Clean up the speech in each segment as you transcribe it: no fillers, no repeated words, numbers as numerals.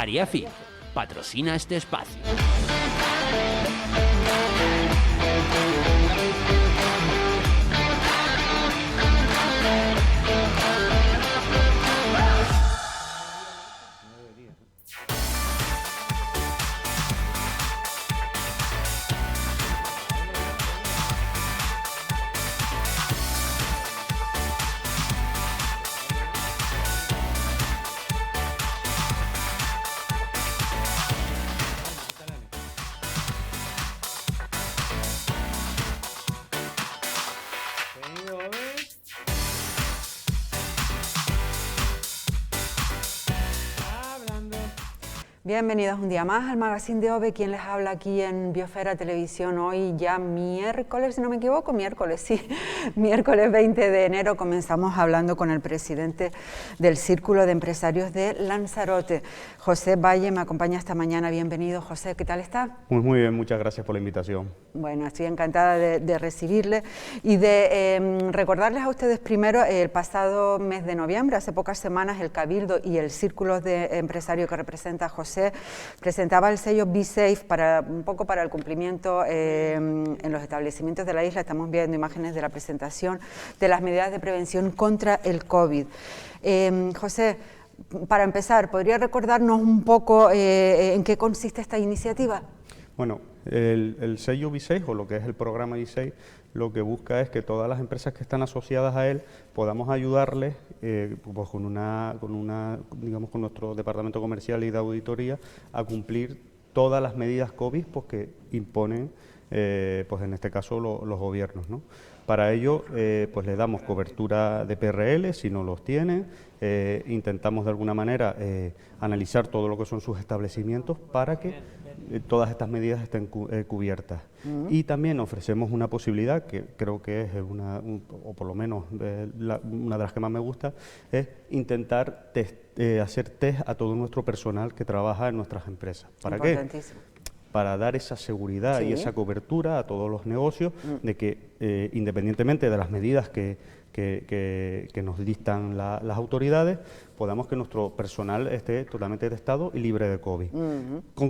Ariafi patrocina este espacio. Bienvenidos un día más al Magazine de OVE, quien les habla aquí en Biosfera Televisión. Hoy ya miércoles, si no me equivoco, miércoles 20 de enero, comenzamos hablando con el presidente del Círculo de Empresarios de Lanzarote, José Valle, me acompaña esta mañana. Bienvenido, José, ¿qué tal está? Muy bien, muchas gracias por la invitación. Bueno, estoy encantada de recibirle y de recordarles a ustedes primero el pasado mes de noviembre, hace pocas semanas, el Cabildo y el Círculo de Empresarios que representa a José presentaba el sello Be Safe un poco para el cumplimiento en los establecimientos de la isla. Estamos viendo imágenes de la presentación de las medidas de prevención contra el COVID. José, para empezar, ¿podría recordarnos un poco en qué consiste esta iniciativa? Bueno, el sello Be Safe, o lo que es el programa Be Safe, lo que busca es que todas las empresas que están asociadas a él podamos ayudarles pues con nuestro departamento comercial y de auditoría a cumplir todas las medidas COVID pues, que imponen, pues en este caso, los gobiernos, ¿no? Para ello, pues le damos cobertura de PRL si no los tienen, intentamos de alguna manera analizar todo lo que son sus establecimientos para que todas estas medidas estén cubiertas. Y también ofrecemos una posibilidad que creo que es o por lo menos una de las que más me gusta, es intentar hacer test a todo nuestro personal que trabaja en nuestras empresas. ¿Para qué? Para dar esa seguridad y esa cobertura a todos los negocios de que independientemente de las medidas que nos dictan las autoridades, podamos que nuestro personal esté totalmente testado y libre de COVID.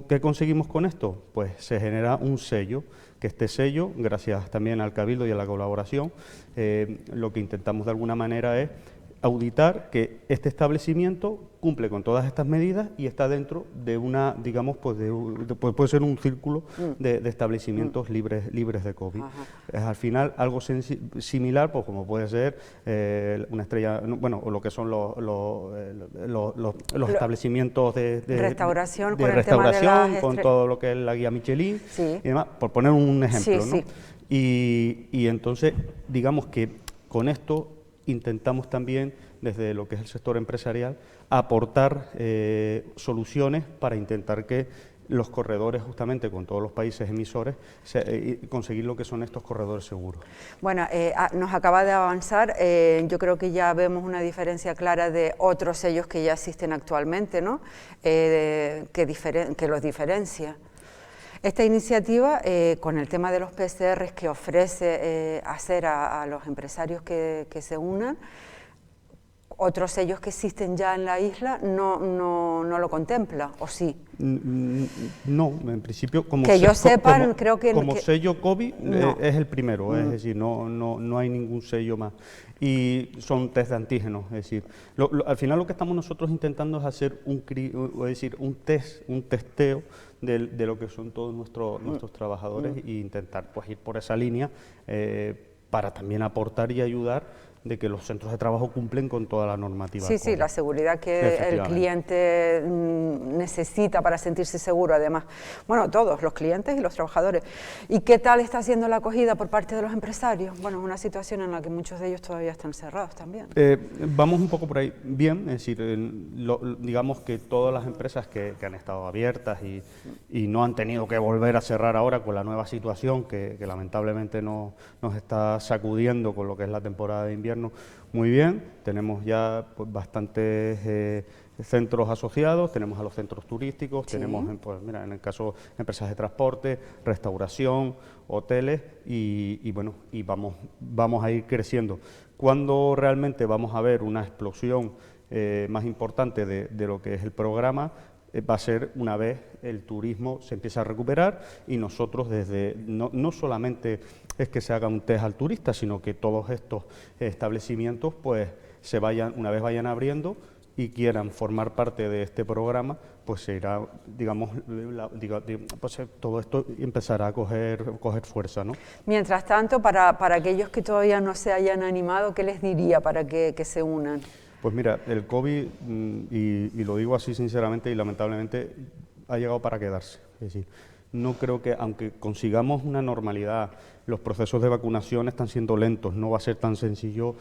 ¿Qué conseguimos con esto? Pues se genera un sello, que este sello, gracias también al Cabildo y a la colaboración, lo que intentamos de alguna manera es auditar que este establecimiento cumple con todas estas medidas y está dentro de una, digamos, pues puede ser un círculo de establecimientos libres de COVID. Es al final algo similar, pues como puede ser una estrella, bueno, o lo que son los establecimientos de restauración, con todo lo que es la guía Michelin y demás, por poner un ejemplo, ¿no? Y entonces, digamos que con esto intentamos también, desde lo que es el sector empresarial, aportar soluciones para intentar que los corredores, justamente con todos los países emisores, conseguir lo que son estos corredores seguros. Bueno, nos acaba de avanzar, yo creo que ya vemos una diferencia clara de otros sellos que ya existen actualmente, ¿no? Que los diferencia. Esta iniciativa, con el tema de los PCRs que ofrece hacer a los empresarios que se unan, otros sellos que existen ya en la isla no lo contempla, ¿o sí? No, en principio, como sello COVID es el primero, es decir, no hay ningún sello más. Y son test de antígenos, es decir, al final lo que estamos nosotros intentando es hacer un testeo de lo que son todos nuestros trabajadores e intentar pues ir por esa línea para también aportar y ayudar de que los centros de trabajo cumplen con toda la normativa. Sí, la seguridad que el cliente necesita para sentirse seguro, además. Bueno, todos, los clientes y los trabajadores. ¿Y qué tal está siendo la acogida por parte de los empresarios? Bueno, es una situación en la que muchos de ellos todavía están cerrados también. Vamos un poco por ahí bien, es decir, digamos que todas las empresas que han estado abiertas y no han tenido que volver a cerrar ahora con la nueva situación que lamentablemente nos está sacudiendo con lo que es la temporada de invierno, muy bien, tenemos ya pues, bastantes centros asociados, tenemos a los centros turísticos, tenemos pues, mira, en el caso de empresas de transporte, restauración, hoteles y bueno, y vamos a ir creciendo. ¿Cuándo realmente vamos a ver una explosión más importante de lo que es el programa? va a ser una vez el turismo se empieza a recuperar y nosotros desde, no solamente es que se haga un test al turista, sino que todos estos establecimientos pues se vayan, una vez vayan abriendo y quieran formar parte de este programa, pues se irá, digamos, pues todo esto empezará a coger fuerza, ¿no? Mientras tanto, para aquellos que todavía no se hayan animado, ¿qué les diría para que se unan? Pues mira, el COVID, y lo digo así sinceramente y lamentablemente, ha llegado para quedarse. Es decir, no creo que, aunque consigamos una normalidad, los procesos de vacunación están siendo lentos, no va a ser tan sencillo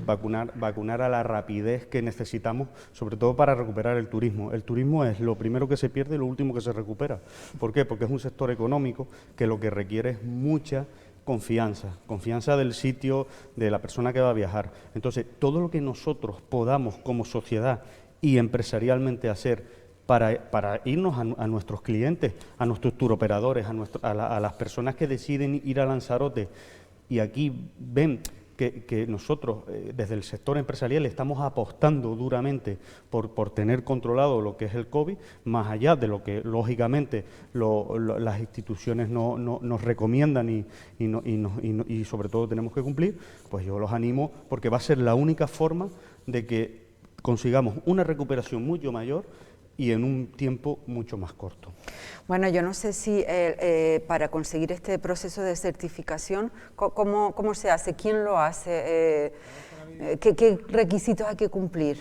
vacunar a la rapidez que necesitamos, sobre todo para recuperar el turismo. El turismo es lo primero que se pierde y lo último que se recupera. ¿Por qué? Porque es un sector económico que lo que requiere es mucha confianza del sitio, de la persona que va a viajar. Entonces, todo lo que nosotros podamos como sociedad y empresarialmente hacer para irnos a nuestros clientes, a nuestros turoperadores, a las personas que deciden ir a Lanzarote y aquí ven que nosotros desde el sector empresarial estamos apostando duramente por tener controlado lo que es el COVID, más allá de lo que lógicamente las instituciones nos recomiendan y sobre todo tenemos que cumplir, pues yo los animo porque va a ser la única forma de que consigamos una recuperación mucho mayor y en un tiempo mucho más corto. Bueno, yo no sé si para conseguir este proceso de certificación, ¿cómo se hace? ¿Quién lo hace? ¿Qué requisitos hay que cumplir?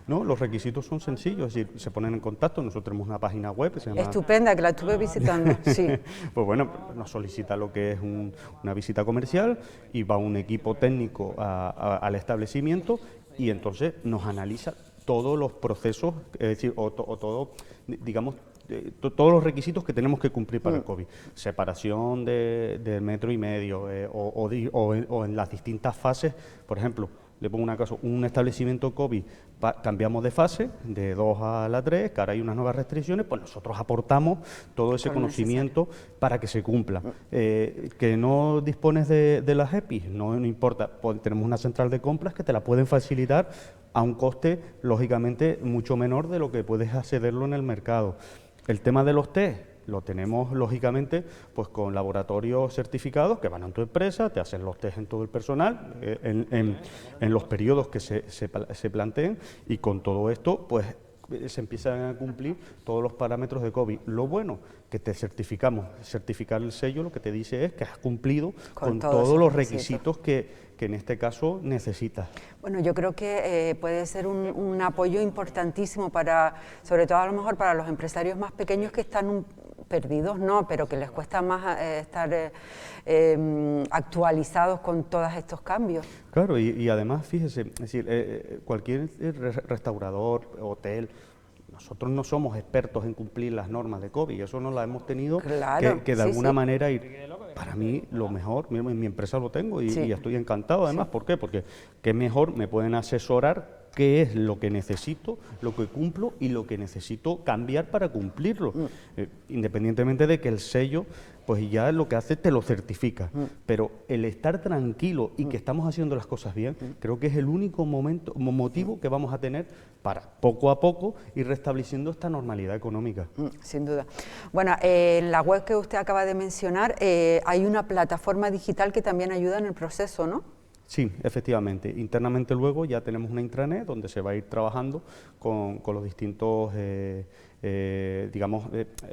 No, los requisitos son sencillos, es decir, se ponen en contacto, nosotros tenemos una página web que se llama... Estupenda, que la estuve visitando, sí. Pues bueno, nos solicita lo que es una visita comercial y va un equipo técnico al establecimiento y entonces nos analiza todos los procesos, es decir, todos los requisitos que tenemos que cumplir para el COVID. Separación del 1,5 metros o en las distintas fases, por ejemplo, le pongo un caso, un establecimiento COVID, cambiamos de fase, de 2 a la 3, que ahora hay unas nuevas restricciones, pues nosotros aportamos todo ese conocimiento para que se cumpla. Que no dispones de las EPIs, no importa, pues tenemos una central de compras que te la pueden facilitar a un coste, lógicamente, mucho menor de lo que puedes accederlo en el mercado. El tema de los test lo tenemos, lógicamente, pues con laboratorios certificados que van a tu empresa, te hacen los test en todo el personal, en los periodos que se planteen, y con todo esto, pues se empiezan a cumplir todos los parámetros de COVID. Lo bueno, que te certificamos. Certificar el sello lo que te dice es que has cumplido con todos los requisitos que en este caso necesitas. Bueno, yo creo que puede ser un apoyo importantísimo para, sobre todo a lo mejor para los empresarios más pequeños que están perdidos, no, pero que les cuesta más estar actualizados con todos estos cambios. Claro, y además, fíjese, es decir, cualquier restaurador, hotel, nosotros no somos expertos en cumplir las normas de COVID, eso no la hemos tenido que de alguna manera ir. Para mí lo mejor, en mi empresa lo tengo y estoy encantado además, ¿por qué? Porque qué mejor me pueden asesorar qué es lo que necesito, lo que cumplo y lo que necesito cambiar para cumplirlo, independientemente de que el sello pues ya lo que hace te lo certifica, pero el estar tranquilo y que estamos haciendo las cosas bien, creo que es el único motivo que vamos a tener para poco a poco ir restableciendo esta normalidad económica. Sin duda. Bueno, en la web que usted acaba de mencionar hay una plataforma digital que también ayuda en el proceso, ¿no? Sí, efectivamente. Internamente luego ya tenemos una intranet donde se va a ir trabajando con los distintos,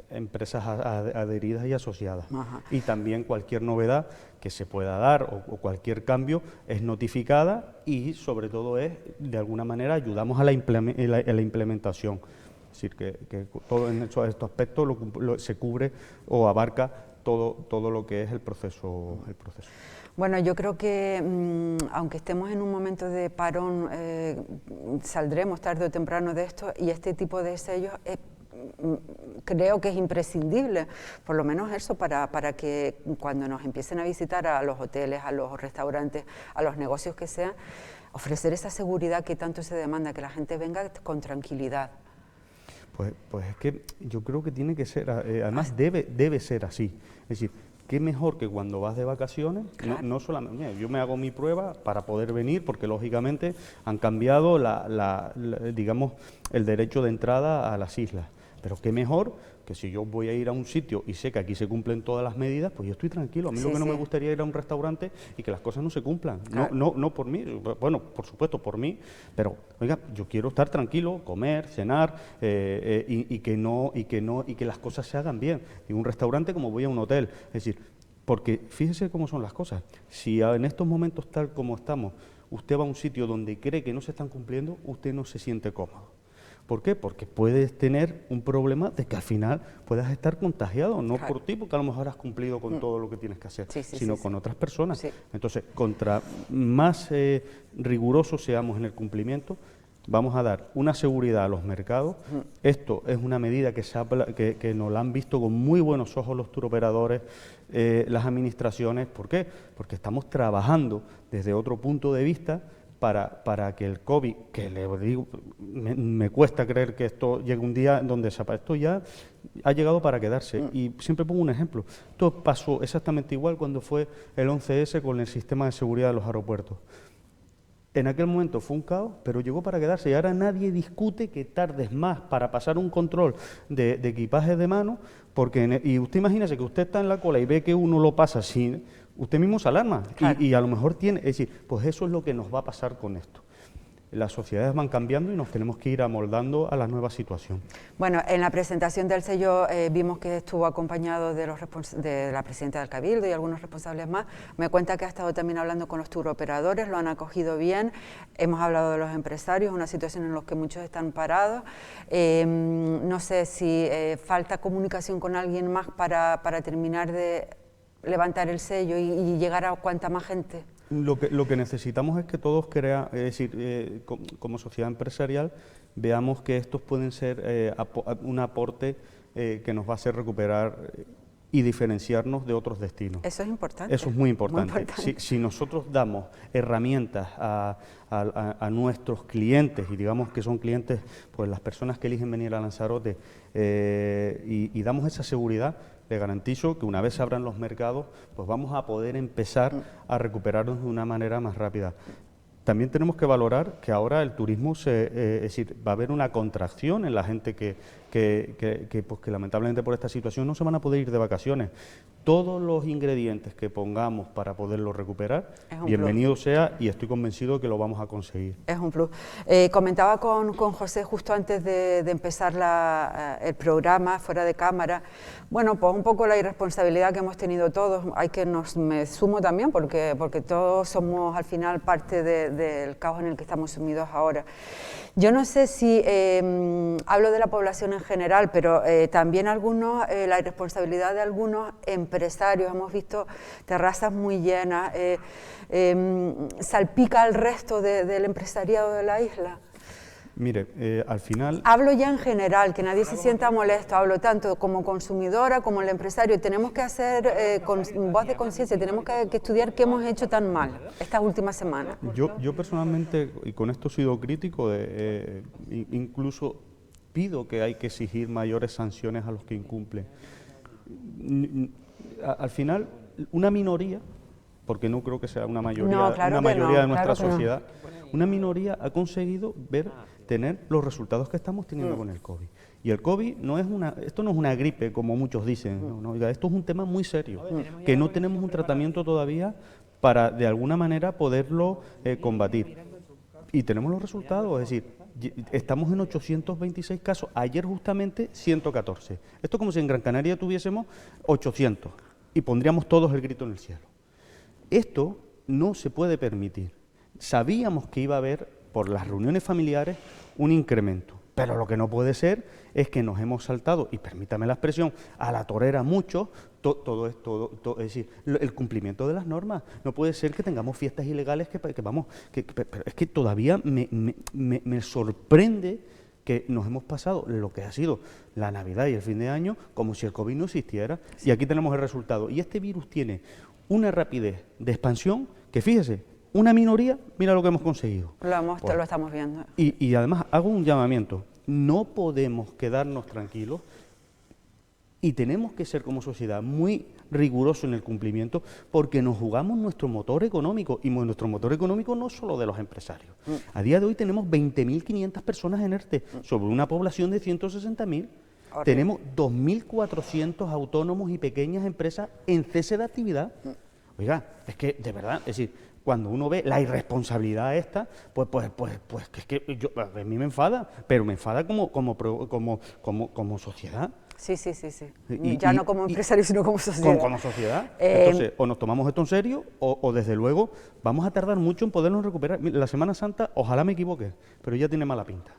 empresas adheridas y asociadas. Ajá. Y también cualquier novedad que se pueda dar o cualquier cambio es notificada y sobre todo de alguna manera ayudamos a la implementación. Es decir, que todo en estos aspectos se cubre o abarca todo lo que es el proceso. Bueno, yo creo que aunque estemos en un momento de parón, saldremos tarde o temprano de esto y este tipo de sellos creo que es imprescindible, por lo menos eso para que cuando nos empiecen a visitar a los hoteles, a los restaurantes, a los negocios que sean, ofrecer esa seguridad que tanto se demanda, que la gente venga con tranquilidad. Pues es que yo creo que tiene que ser, además debe ser así, es decir, qué mejor que cuando vas de vacaciones, claro. no solamente, yo me hago mi prueba para poder venir, porque lógicamente han cambiado digamos, el derecho de entrada a las islas. Pero qué mejor que si yo voy a ir a un sitio y sé que aquí se cumplen todas las medidas, pues yo estoy tranquilo. A mí lo que no me gustaría ir a un restaurante y que las cosas no se cumplan. Claro. No por mí, bueno, por supuesto por mí, pero oiga, yo quiero estar tranquilo, comer, cenar y que las cosas se hagan bien. En un restaurante como voy a un hotel, es decir, porque fíjese cómo son las cosas. Si en estos momentos tal como estamos, usted va a un sitio donde cree que no se están cumpliendo, usted no se siente cómodo. ¿Por qué? Porque puedes tener un problema de que al final puedas estar contagiado, no por ti, porque a lo mejor has cumplido con todo lo que tienes que hacer, sino con otras personas. Entonces, contra más rigurosos seamos en el cumplimiento, vamos a dar una seguridad a los mercados. Esto es una medida que nos la han visto con muy buenos ojos los turoperadores, las administraciones. ¿Por qué? Porque estamos trabajando desde otro punto de vista para que el COVID, que le digo, me cuesta creer que esto llegue un día donde esto ya ha llegado para quedarse. Y siempre pongo un ejemplo. Esto pasó exactamente igual cuando fue el 11S con el sistema de seguridad de los aeropuertos. En aquel momento fue un caos, pero llegó para quedarse y ahora nadie discute que tardes más para pasar un control de equipaje de mano, y usted imagínese que usted está en la cola y ve que uno lo pasa sin, usted mismo se alarma y a lo mejor tiene, es decir, pues eso es lo que nos va a pasar con esto. Las sociedades van cambiando y nos tenemos que ir amoldando a la nueva situación. Bueno, en la presentación del sello vimos que estuvo acompañado de la presidenta del Cabildo y algunos responsables más. Me cuenta que ha estado también hablando con los turoperadores, lo han acogido bien. Hemos hablado de los empresarios, una situación en la que muchos están parados. No sé si falta comunicación con alguien más para terminar de levantar el sello y llegar a cuanta más gente. Lo que necesitamos es que todos crean, es decir, como sociedad empresarial, veamos que estos pueden ser un aporte que nos va a hacer recuperar y diferenciarnos de otros destinos. Eso es importante. Eso es muy importante. Si nosotros damos herramientas a nuestros clientes, y digamos que son clientes, pues las personas que eligen venir a Lanzarote, y damos esa seguridad, le garantizo que una vez se abran los mercados, pues vamos a poder empezar a recuperarnos de una manera más rápida. También tenemos que valorar que ahora el turismo, es decir, va a haber una contracción en la gente que lamentablemente por esta situación no se van a poder ir de vacaciones. Todos los ingredientes que pongamos para poderlo recuperar, bienvenido sea, y estoy convencido que lo vamos a conseguir. Es un plus. Comentaba con José justo antes de empezar el programa, fuera de cámara, bueno, pues un poco la irresponsabilidad que hemos tenido todos, me sumo también porque todos somos al final parte del caos en el que estamos sumidos ahora. Yo no sé si hablo de la población en general, pero también la irresponsabilidad de algunos empresarios. Hemos visto terrazas muy llenas, salpica al resto del empresariado de la isla. Mire, al final... Hablo ya en general, que nadie se sienta molesto, hablo tanto como consumidora como el empresario. Tenemos que hacer, con voz de conciencia, tenemos que estudiar qué hemos hecho tan mal estas últimas semanas. Yo personalmente, y con esto he sido crítico, incluso pido que hay que exigir mayores sanciones a los que incumplen. Al final, una minoría, porque no creo que sea una mayoría, de nuestra sociedad, una minoría ha conseguido tener los resultados que estamos teniendo con el COVID. Y el COVID esto no es una gripe, como muchos dicen, no, esto es un tema muy serio, que no tenemos un tratamiento todavía para, de alguna manera, poderlo combatir. Y tenemos los resultados, es decir, estamos en 826 casos, ayer justamente 114. Esto es como si en Gran Canaria tuviésemos 800 y pondríamos todos el grito en el cielo. Esto no se puede permitir. Sabíamos que iba a haber, por las reuniones familiares, un incremento, pero lo que no puede ser es que nos hemos saltado, y permítame la expresión, a la torera mucho, es decir, el cumplimiento de las normas. No puede ser que tengamos fiestas ilegales pero es que todavía me sorprende que nos hemos pasado lo que ha sido la Navidad y el fin de año como si el COVID no existiera, y aquí tenemos el resultado. Y este virus tiene una rapidez de expansión que, fíjese, una minoría, mira lo que hemos conseguido. Lo estamos viendo. Y además hago un llamamiento, no podemos quedarnos tranquilos y tenemos que ser como sociedad muy rigurosos en el cumplimiento, porque nos jugamos nuestro motor económico, y nuestro motor económico no solo de los empresarios. A día de hoy tenemos 20.500 personas en ERTE sobre una población de 160.000. Horrible. Tenemos 2.400 autónomos y pequeñas empresas en cese de actividad. Oiga, es que de verdad, es decir, cuando uno ve la irresponsabilidad esta, pues es que a mí me enfada, pero me enfada como sociedad. Sí. Ya no como empresario, sino como sociedad. Como sociedad. Entonces, o nos tomamos esto en serio, o desde luego vamos a tardar mucho en podernos recuperar. La Semana Santa, ojalá me equivoque, pero ya tiene mala pinta.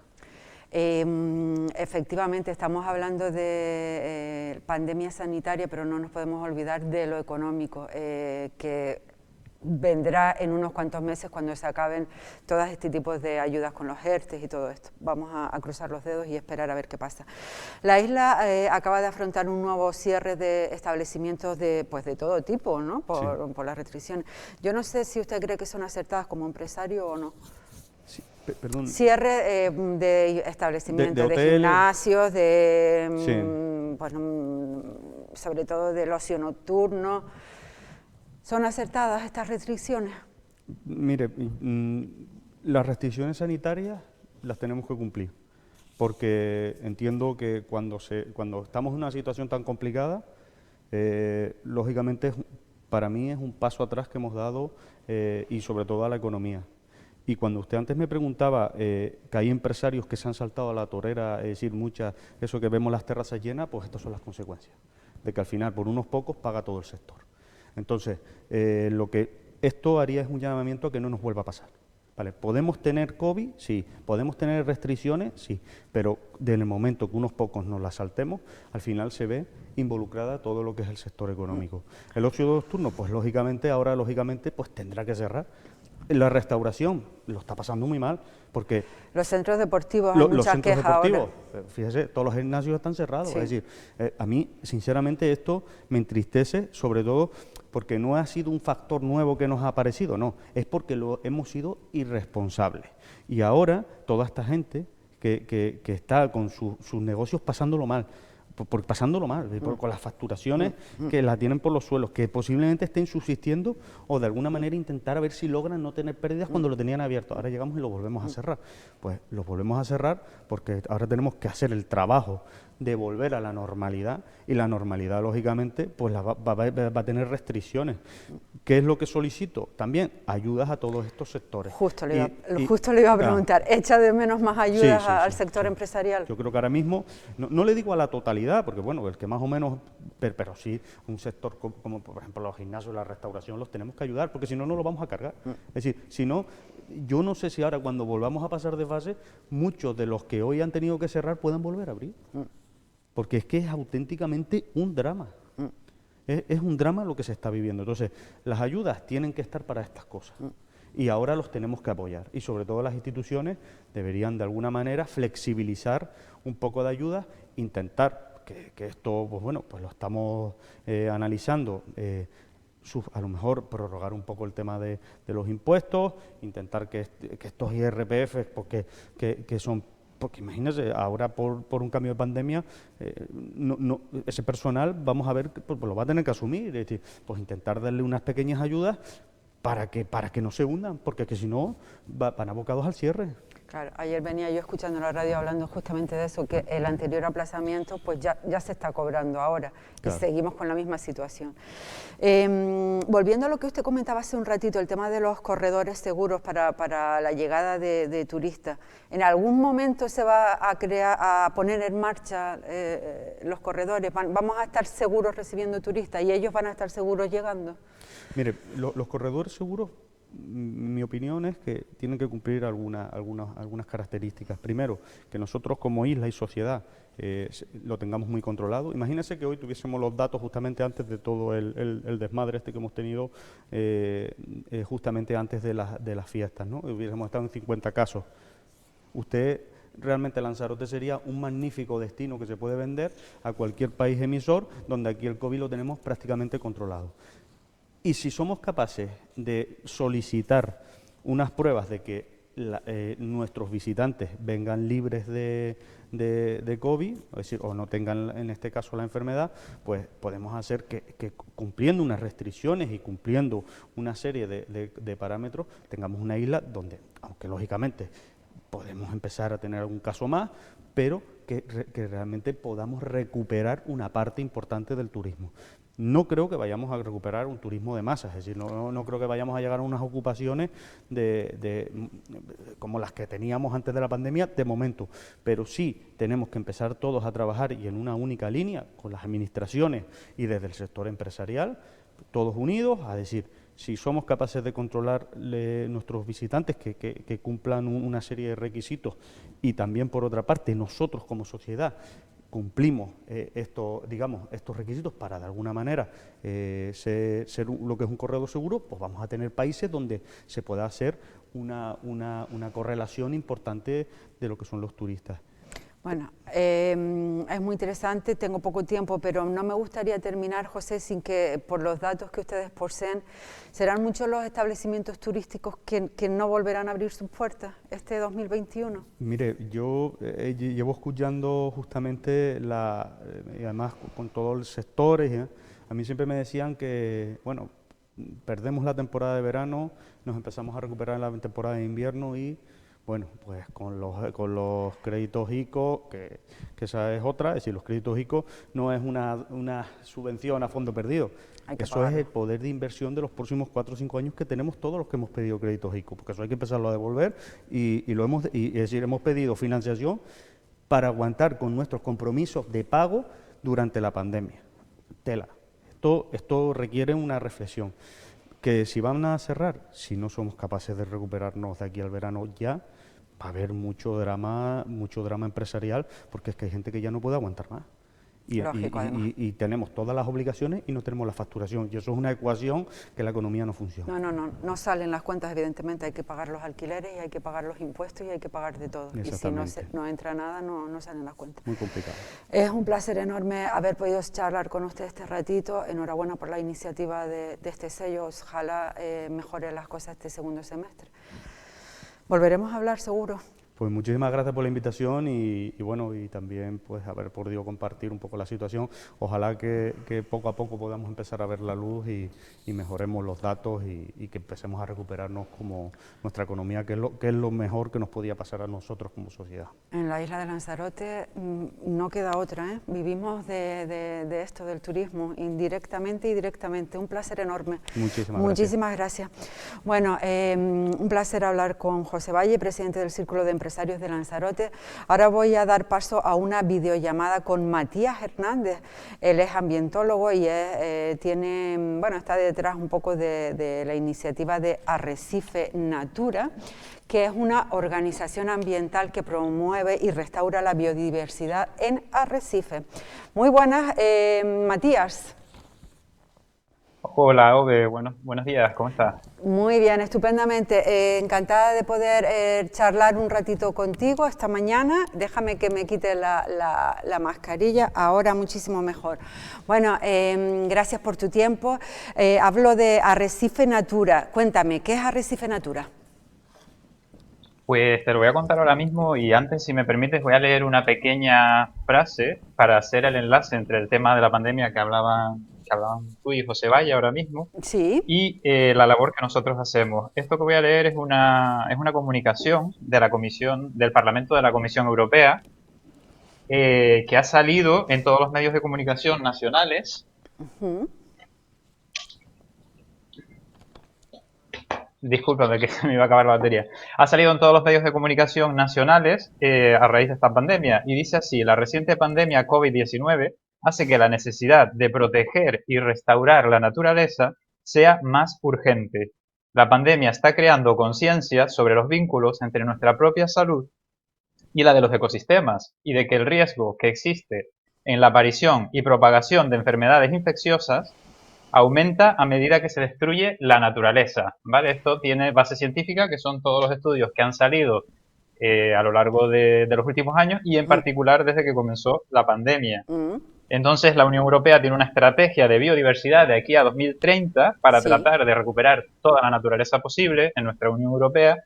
Efectivamente, estamos hablando de pandemia sanitaria, pero no nos podemos olvidar de lo económico, que vendrá en unos cuantos meses cuando se acaben todos este tipo de ayudas con los ERTE y todo esto. Vamos a cruzar los dedos y esperar a ver qué pasa. La isla acaba de afrontar un nuevo cierre de establecimientos de todo tipo, ¿no? Por las restricciones. Yo no sé si usted cree que son acertadas como empresario o no. Sí, perdón. Cierre de establecimientos, de gimnasios, sobre todo del ocio nocturno. ¿Son acertadas estas restricciones? Mire, las restricciones sanitarias las tenemos que cumplir, porque entiendo que cuando estamos en una situación tan complicada, lógicamente para mí es un paso atrás que hemos dado y sobre todo a la economía. Y cuando usted antes me preguntaba que hay empresarios que se han saltado a la torera, es decir, eso que vemos las terrazas llenas, pues estas son las consecuencias, de que al final por unos pocos paga todo el sector. Entonces, lo que esto haría es un llamamiento a que no nos vuelva a pasar. ¿Vale? ¿Podemos tener COVID? Sí. ¿Podemos tener restricciones? Sí. Pero en el momento que unos pocos nos las saltemos, al final se ve involucrada todo lo que es el sector económico. El ocio nocturno, pues lógicamente, pues tendrá que cerrar. La restauración lo está pasando muy mal porque... Los centros deportivos, hay muchas quejas ahora. Fíjese, todos los gimnasios están cerrados. Sí. Es decir, a mí, sinceramente, esto me entristece, sobre todo porque no ha sido un factor nuevo que nos ha aparecido, no, es porque hemos sido irresponsables. Y ahora, toda esta gente que está con sus negocios pasándolo mal, con las facturaciones que la tienen por los suelos, que posiblemente estén subsistiendo o de alguna manera intentar a ver si logran no tener pérdidas cuando lo tenían abierto. Ahora llegamos y lo volvemos a cerrar. Pues lo volvemos a cerrar porque ahora tenemos que hacer el trabajo de volver a la normalidad y la normalidad, lógicamente, pues va a tener restricciones. ¿Qué es lo que solicito? También ayudas a todos estos sectores. Justo le iba a preguntar, ¿echa de menos más ayudas al sector empresarial? Yo creo que ahora mismo, no le digo a la totalidad, porque bueno, el que más o menos, pero sí un sector como por ejemplo los gimnasios, la restauración, los tenemos que ayudar, porque si no, no los vamos a cargar. Es decir, si no, yo no sé si ahora cuando volvamos a pasar de fase, muchos de los que hoy han tenido que cerrar puedan volver a abrir. Porque es que es auténticamente un drama. Es un drama lo que se está viviendo. Entonces, las ayudas tienen que estar para estas cosas. Y ahora los tenemos que apoyar. Y sobre todo las instituciones deberían de alguna manera flexibilizar un poco de ayuda, intentar que esto, pues bueno, pues lo estamos analizando, a lo mejor prorrogar un poco el tema de los impuestos, intentar que estos IRPF, pues que son... Porque imagínense, ahora por un cambio de pandemia, ese personal vamos a ver que pues lo va a tener que asumir, es decir, pues intentar darle unas pequeñas ayudas para que no se hundan, porque que si no van abocados al cierre. Claro, ayer venía yo escuchando la radio hablando justamente de eso, que el anterior aplazamiento pues ya se está cobrando ahora, claro. Y seguimos con la misma situación. Volviendo a lo que usted comentaba hace un ratito, el tema de los corredores seguros para la llegada de turistas, ¿en algún momento se va a poner en marcha los corredores? ¿Vamos a estar seguros recibiendo turistas y ellos van a estar seguros llegando? Mire, los corredores seguros, mi opinión es que tienen que cumplir algunas características. Primero, que nosotros como isla y sociedad lo tengamos muy controlado. Imagínense que hoy tuviésemos los datos justamente antes de todo el desmadre que hemos tenido, justamente antes de las fiestas, ¿no? Hubiésemos estado en 50 casos. Usted realmente Lanzarote sería un magnífico destino que se puede vender a cualquier país emisor, donde aquí el COVID lo tenemos prácticamente controlado. Y si somos capaces de solicitar unas pruebas de que nuestros visitantes vengan libres de COVID, es decir, o no tengan en este caso la enfermedad, pues podemos hacer que cumpliendo unas restricciones y cumpliendo una serie de parámetros, tengamos una isla donde, aunque lógicamente podemos empezar a tener algún caso más, pero que realmente podamos recuperar una parte importante del turismo. No creo que vayamos a recuperar un turismo de masas, es decir, no creo que vayamos a llegar a unas ocupaciones como las que teníamos antes de la pandemia de momento, pero sí tenemos que empezar todos a trabajar y en una única línea con las administraciones y desde el sector empresarial, todos unidos, a decir, si somos capaces de controlar nuestros visitantes que cumplan una serie de requisitos y también por otra parte nosotros como sociedad cumplimos estos requisitos para de alguna manera ser lo que es un corredor seguro, pues vamos a tener países donde se pueda hacer una correlación importante de lo que son los turistas. Bueno, es muy interesante, tengo poco tiempo, pero no me gustaría terminar, José, sin que, por los datos que ustedes poseen, ¿serán muchos los establecimientos turísticos que no volverán a abrir sus puertas este 2021? Mire, yo llevo escuchando justamente, y además con todos los sectores, a mí siempre me decían que, bueno, perdemos la temporada de verano, nos empezamos a recuperar en la temporada de invierno y... Bueno, pues con los créditos ICO, que esa es otra, es decir, los créditos ICO no es una subvención a fondo perdido. Eso es el poder de inversión de los próximos 4 o 5 años que tenemos todos los que hemos pedido créditos ICO, porque eso hay que empezarlo a devolver y es decir, hemos pedido financiación para aguantar con nuestros compromisos de pago durante la pandemia. Tela. Esto requiere una reflexión. Que si van a cerrar, si no somos capaces de recuperarnos de aquí al verano ya, va a haber mucho drama empresarial, porque es que hay gente que ya no puede aguantar más. Y tenemos todas las obligaciones y no tenemos la facturación. Y eso es una ecuación que la economía no funciona. No salen las cuentas, evidentemente. Hay que pagar los alquileres y hay que pagar los impuestos y hay que pagar de todo. Y si no entra nada, no salen las cuentas. Muy complicado. Es un placer enorme haber podido charlar con usted este ratito. Enhorabuena por la iniciativa de este sello. Ojalá mejore las cosas este segundo semestre. Volveremos a hablar, seguro. Pues muchísimas gracias por la invitación y bueno, y también pues haber podido compartir un poco la situación. Ojalá que poco a poco podamos empezar a ver la luz y mejoremos los datos y que empecemos a recuperarnos como nuestra economía, que es lo mejor que nos podía pasar a nosotros como sociedad. En la isla de Lanzarote no queda otra, ¿eh? Vivimos de esto, del turismo, indirectamente y directamente. Un placer enorme. Muchísimas gracias. Bueno, un placer hablar con José Valle, presidente del Círculo de Empresarios de Lanzarote. Ahora voy a dar paso a una videollamada con Matías Hernández. Él es ambientólogo y está detrás un poco de la iniciativa de Arrecife Natura, que es una organización ambiental que promueve y restaura la biodiversidad en Arrecife. Muy buenas, Matías. Hola, Ove, buenos días, ¿cómo estás? Muy bien, estupendamente. Encantada de poder charlar un ratito contigo esta mañana. Déjame que me quite la mascarilla, ahora muchísimo mejor. Bueno, gracias por tu tiempo. Hablo de Arrecife Natura. Cuéntame, ¿qué es Arrecife Natura? Pues te lo voy a contar ahora mismo y antes, si me permites, voy a leer una pequeña frase para hacer el enlace entre el tema de la pandemia que hablaban tú y José Valle ahora mismo, sí, y la labor que nosotros hacemos. Esto que voy a leer es una comunicación de la Comisión, del Parlamento de la Comisión Europea, que ha salido en todos los medios de comunicación nacionales. Discúlpame, que se me iba a acabar la batería. Ha salido en todos los medios de comunicación nacionales a raíz de esta pandemia y dice así: la reciente pandemia COVID-19 hace que la necesidad de proteger y restaurar la naturaleza sea más urgente. La pandemia está creando conciencia sobre los vínculos entre nuestra propia salud y la de los ecosistemas, y de que el riesgo que existe en la aparición y propagación de enfermedades infecciosas aumenta a medida que se destruye la naturaleza, ¿vale? Esto tiene base científica, que son todos los estudios que han salido a lo largo de los últimos años y en particular desde que comenzó la pandemia. Entonces, la Unión Europea tiene una estrategia de biodiversidad de aquí a 2030 para tratar de recuperar toda la naturaleza posible en nuestra Unión Europea,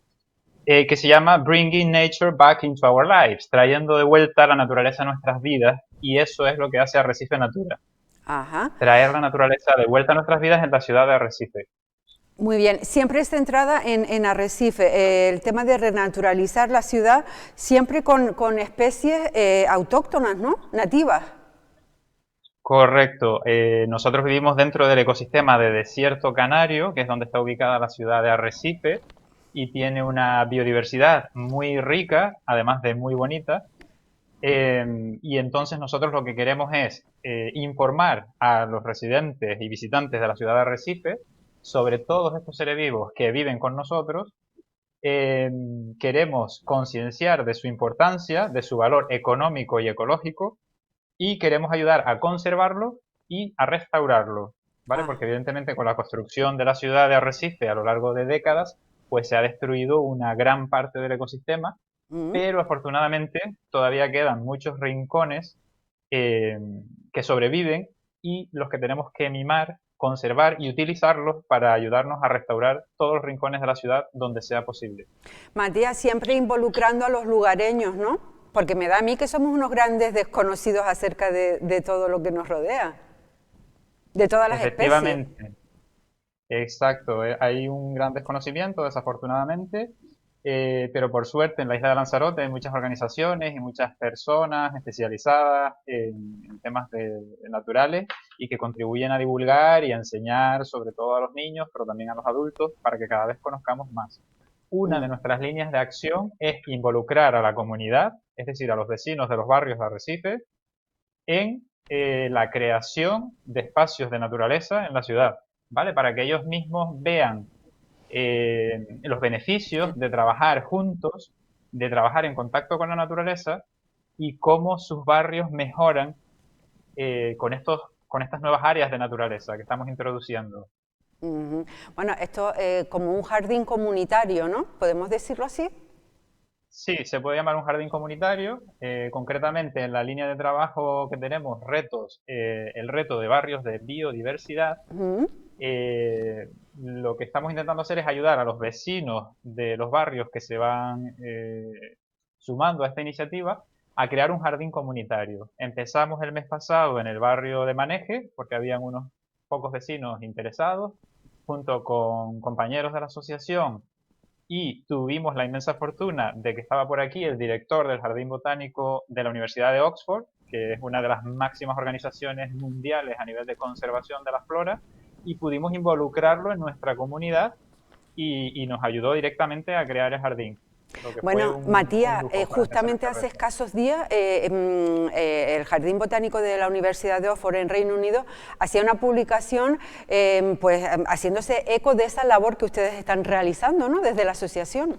que se llama Bringing Nature Back into Our Lives, trayendo de vuelta la naturaleza a nuestras vidas, y eso es lo que hace Arrecife Natura. Ajá. Traer la naturaleza de vuelta a nuestras vidas en la ciudad de Arrecife. Muy bien, siempre centrada en Arrecife, el tema de renaturalizar la ciudad, siempre con especies autóctonas, ¿no? Nativas. Correcto. Nosotros vivimos dentro del ecosistema de Desierto Canario, que es donde está ubicada la ciudad de Arrecife, y tiene una biodiversidad muy rica, además de muy bonita. Y entonces nosotros lo que queremos es informar a los residentes y visitantes de la ciudad de Arrecife sobre todos estos seres vivos que viven con nosotros. Queremos concienciar de su importancia, de su valor económico y ecológico, y queremos ayudar a conservarlo y a restaurarlo, ¿vale? Ah, Porque evidentemente con la construcción de la ciudad de Arrecife a lo largo de décadas, pues se ha destruido una gran parte del ecosistema, mm. pero afortunadamente todavía quedan muchos rincones eh, que sobreviven y los que tenemos que mimar, conservar y utilizarlos para ayudarnos a restaurar todos los rincones de la ciudad donde sea posible. Matías, siempre involucrando a los lugareños, ¿no? Porque me da a mí que somos unos grandes desconocidos acerca de todo lo que nos rodea, de todas las especies. Efectivamente, exacto, hay un gran desconocimiento, desafortunadamente, pero por suerte en la isla de Lanzarote hay muchas organizaciones y muchas personas especializadas en temas naturales y que contribuyen a divulgar y a enseñar sobre todo a los niños, pero también a los adultos, para que cada vez conozcamos más. Una de Mm, nuestras líneas de acción es involucrar a la comunidad, es decir, a los vecinos de los barrios de Arrecife, en la creación de espacios de naturaleza en la ciudad, ¿vale? Para que ellos mismos vean los beneficios de trabajar juntos, de trabajar en contacto con la naturaleza y cómo sus barrios mejoran con estas nuevas áreas de naturaleza que estamos introduciendo. ujú. Bueno, esto como un jardín comunitario, ¿no? ¿Podemos decirlo así? Sí, se puede llamar un jardín comunitario. Concretamente, en la línea de trabajo que tenemos, retos, el reto de barrios de biodiversidad. Ujú, Lo que estamos intentando hacer es ayudar a los vecinos de los barrios que se van sumando a esta iniciativa a crear un jardín comunitario. Empezamos el mes pasado en el barrio de Maneje, porque habían unos pocos vecinos interesados, junto con compañeros de la asociación, y tuvimos la inmensa fortuna de que estaba por aquí el director del Jardín Botánico de la Universidad de Oxford, que es una de las máximas organizaciones mundiales a nivel de conservación de la flora, y pudimos involucrarlo en nuestra comunidad y nos ayudó directamente a crear el jardín, lo que fue bueno, un Matías, lujo para empezar justamente este hace reto. escasos días el Jardín Botánico de la Universidad de Oxford en Reino Unido hacía una publicación haciéndose eco de esa labor que ustedes están realizando, ¿no? Desde la asociación.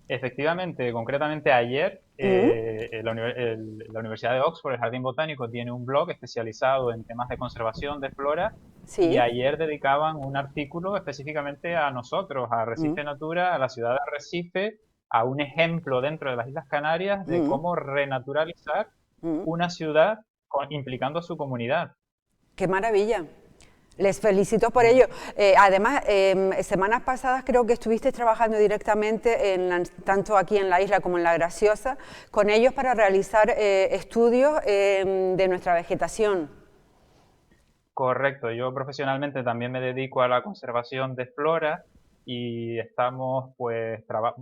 Efectivamente, concretamente ayer, Mm, la Universidad de Oxford, el Jardín Botánico, tiene un blog especializado en temas de conservación de flora y sí. ayer dedicaban un artículo específicamente a nosotros, a Mm, Arrecife Natura, a la ciudad de Arrecife, a un ejemplo dentro de las Islas Canarias de mm, cómo renaturalizar mm. una ciudad implicando a su comunidad. Qué maravilla. Les felicito por ello. Además, semanas pasadas creo que estuviste trabajando directamente, tanto aquí en la isla como en La Graciosa, con ellos para realizar estudios de nuestra vegetación. Correcto, yo profesionalmente también me dedico a la conservación de flora y estamos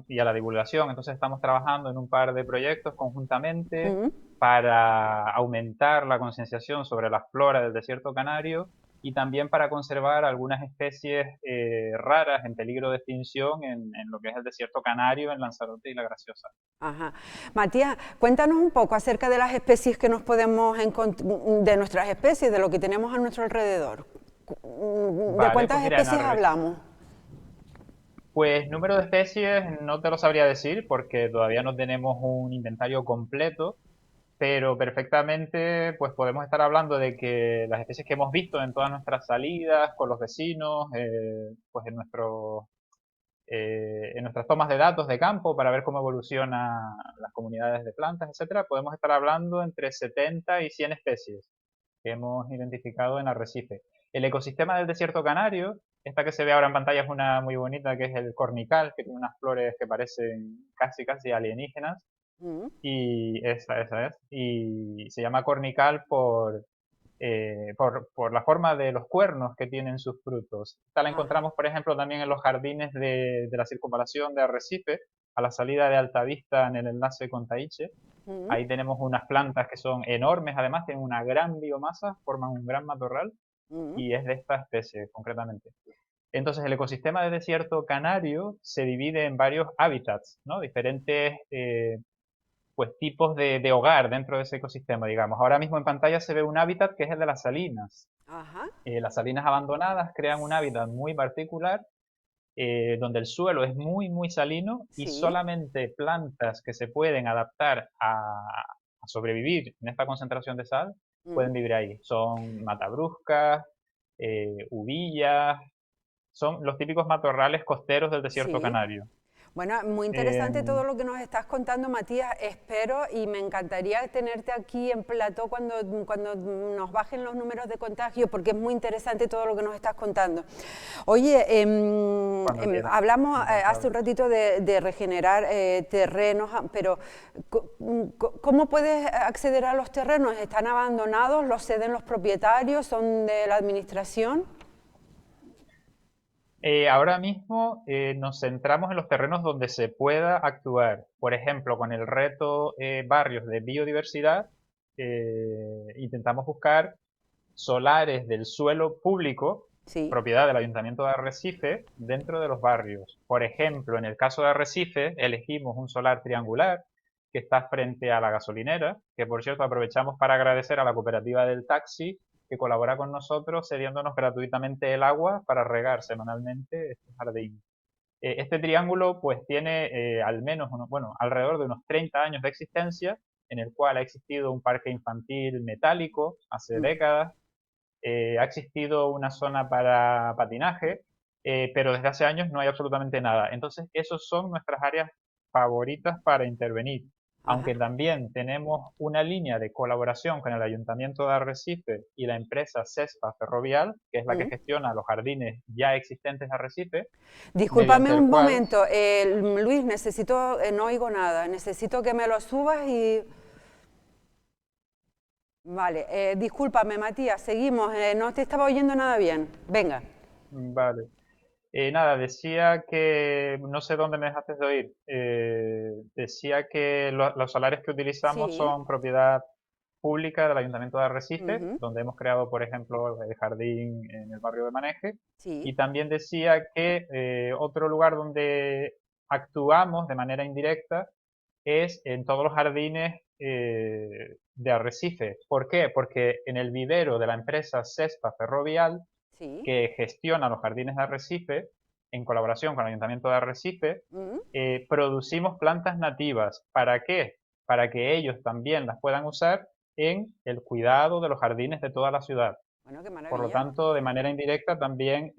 y a la divulgación, entonces estamos trabajando en un par de proyectos conjuntamente Mm. para aumentar la concienciación sobre la flora del desierto canario y también para conservar algunas especies raras en peligro de extinción en lo que es el desierto canario, en Lanzarote y La Graciosa. Ajá. Matías, cuéntanos un poco acerca de las especies que nos podemos de nuestras especies, de lo que tenemos a nuestro alrededor. ¿De Vale, pues cuántas mira, especies hablamos? pues número de especies no te lo sabría decir porque todavía no tenemos un inventario completo, pero perfectamente pues podemos estar hablando de que las especies que hemos visto en todas nuestras salidas con los vecinos, pues en nuestras tomas de datos de campo para ver cómo evolucionan las comunidades de plantas, etcétera, podemos estar hablando entre 70 y 100 especies que hemos identificado en Arrecife. El ecosistema del desierto canario, esta que se ve ahora en pantalla es una muy bonita, que es el cornical, que tiene unas flores que parecen casi alienígenas, Mm, y esa es, y se llama cornical por por la forma de los cuernos que tienen sus frutos. Esta la Ah, encontramos, por ejemplo, también en los jardines de la circunvalación de Arrecife, a la salida de Altavista en el enlace con Taiche. mm, Ahí tenemos unas plantas que son enormes, además tienen una gran biomasa, forman un gran matorral mm, y es de esta especie concretamente. Entonces, el ecosistema de desierto canario se divide en varios hábitats, ¿no? Diferentes pues, tipos de hogar dentro de ese ecosistema, digamos. Ahora mismo en pantalla se ve un hábitat que es el de las salinas. ajá, Las salinas abandonadas crean un hábitat muy particular donde el suelo es muy, muy salino y sí, solamente plantas que se pueden adaptar a sobrevivir en esta concentración de sal mm, pueden vivir ahí. Son matabruscas, ubillas, son los típicos matorrales costeros del desierto sí. canario. Bueno, muy interesante todo Em, lo que nos estás contando, Matías. Espero y me encantaría tenerte aquí en plató cuando nos bajen los números de contagio, porque es muy interesante todo lo que nos estás contando. Oye, Cuando quieras, hablamos hace encantado. un ratito de regenerar terrenos, pero ¿cómo puedes acceder a los terrenos? ¿Están abandonados? ¿Los ceden los propietarios? ¿Son de la administración? Ahora mismo nos centramos en los terrenos donde se pueda actuar. Por ejemplo, con el reto barrios de biodiversidad, intentamos buscar solares del suelo público, Sí. propiedad del Ayuntamiento de Arrecife, dentro de los barrios. Por ejemplo, en el caso de Arrecife, elegimos un solar triangular que está frente a la gasolinera, que por cierto aprovechamos para agradecer a la cooperativa del taxi que colabora con nosotros cediéndonos gratuitamente el agua para regar semanalmente este jardín. Este triángulo pues tiene al menos, bueno, alrededor de unos 30 años de existencia, en el cual ha existido un parque infantil metálico hace Mm. décadas, ha existido una zona para patinaje, pero desde hace años no hay absolutamente nada. Entonces, esos son nuestras áreas favoritas para intervenir. Ajá. Aunque también tenemos una línea de colaboración con el Ayuntamiento de Arrecife y la empresa CESPA Ferrovial, que es la que Mm. gestiona los jardines ya existentes de Arrecife, Discúlpame mediante el un cual momento, Luis, necesito, no oigo nada, necesito que me lo subas y... Vale, discúlpame Matías, seguimos, no te estaba oyendo nada bien. Venga. vale. Nada, decía que, no sé dónde me dejaste de oír, decía que los solares que utilizamos Sí, son propiedad pública del Ayuntamiento de Arrecife, ujú, donde hemos creado, por ejemplo, el jardín en el barrio de Maneje, sí, y también decía que otro lugar donde actuamos de manera indirecta es en todos los jardines de Arrecife. ¿Por qué? Porque en el vivero de la empresa CESPA Ferrovial, sí, que gestiona los jardines de Arrecife, en colaboración con el Ayuntamiento de Arrecife, mm, producimos plantas nativas. ¿Para qué? Para que ellos también las puedan usar en el cuidado de los jardines de toda la ciudad. bueno, qué Por lo maravilla. tanto, de manera indirecta también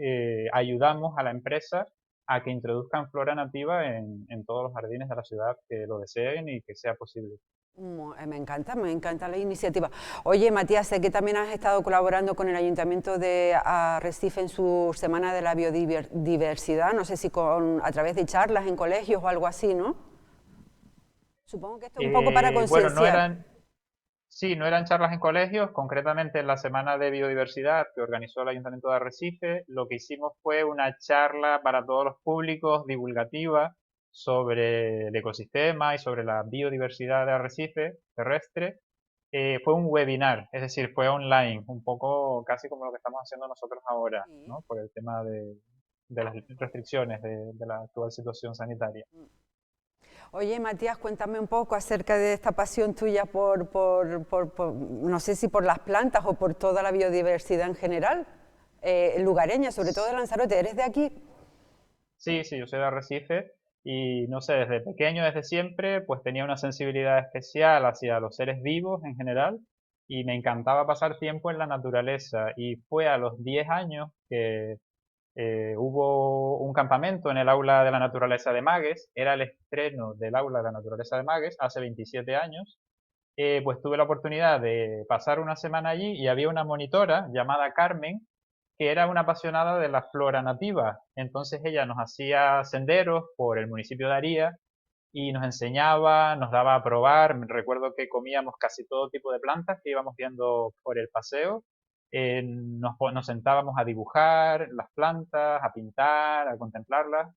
ayudamos a la empresa a que introduzcan flora nativa en todos los jardines de la ciudad que lo deseen y que sea posible. Me encanta la iniciativa. Oye, Matías, sé que también has estado colaborando con el Ayuntamiento de Arrecife en su Semana de la Biodiversidad, no sé si a través de charlas en colegios o algo así, ¿no? Supongo que esto es un poco para Bueno, concienciar. sí, no eran charlas en colegios, concretamente en la Semana de Biodiversidad que organizó el Ayuntamiento de Arrecife, lo que hicimos fue una charla para todos los públicos divulgativa sobre el ecosistema y sobre la biodiversidad de Arrecife terrestre. Fue un webinar, es decir, fue online, un poco casi como lo que estamos haciendo nosotros ahora, Sí. ¿no? Por el tema de las restricciones de la actual situación sanitaria. Oye, Matías, cuéntame un poco acerca de esta pasión tuya no sé si por las plantas o por toda la biodiversidad en general, lugareña, sobre todo de Lanzarote. ¿Eres de aquí? Sí, sí, yo soy de Arrecife y no sé, desde pequeño, desde siempre, pues tenía una sensibilidad especial hacia los seres vivos en general y me encantaba pasar tiempo en la naturaleza y fue a los 10 años que hubo un campamento en el Aula de la Naturaleza de Magues, era el estreno del Aula de la Naturaleza de Magues hace 27 años, pues tuve la oportunidad de pasar una semana allí y había una monitora llamada Carmen que era una apasionada de la flora nativa. Entonces ella nos hacía senderos por el municipio de Aría y nos enseñaba, nos daba a probar. Recuerdo que comíamos casi todo tipo de plantas que íbamos viendo por el paseo nos sentábamos a dibujar las plantas, a pintar, a contemplarlas,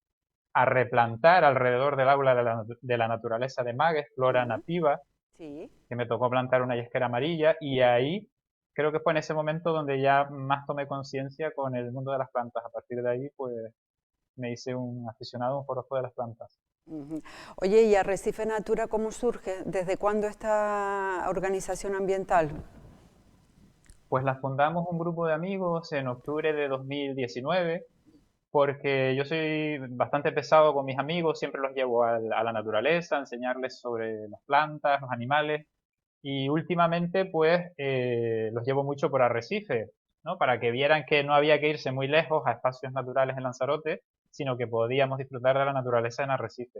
a replantar alrededor del aula de la naturaleza de Magues, flora Ujú. nativa, Sí. que me tocó plantar una yesquera amarilla, y ahí creo que fue en ese momento donde ya más tomé conciencia con el mundo de las plantas. A partir de ahí, pues me hice un aficionado, un forofo de las plantas. Ujú. Oye, ¿y Arrecife Natura cómo surge? ¿Desde cuándo esta organización ambiental? Pues la fundamos un grupo de amigos en octubre de 2019, porque yo soy bastante pesado con mis amigos, siempre los llevo a la naturaleza, a enseñarles sobre las plantas, los animales, y últimamente pues los llevo mucho por Arrecife, ¿no? Para que vieran que no había que irse muy lejos a espacios naturales en Lanzarote, sino que podíamos disfrutar de la naturaleza en Arrecife.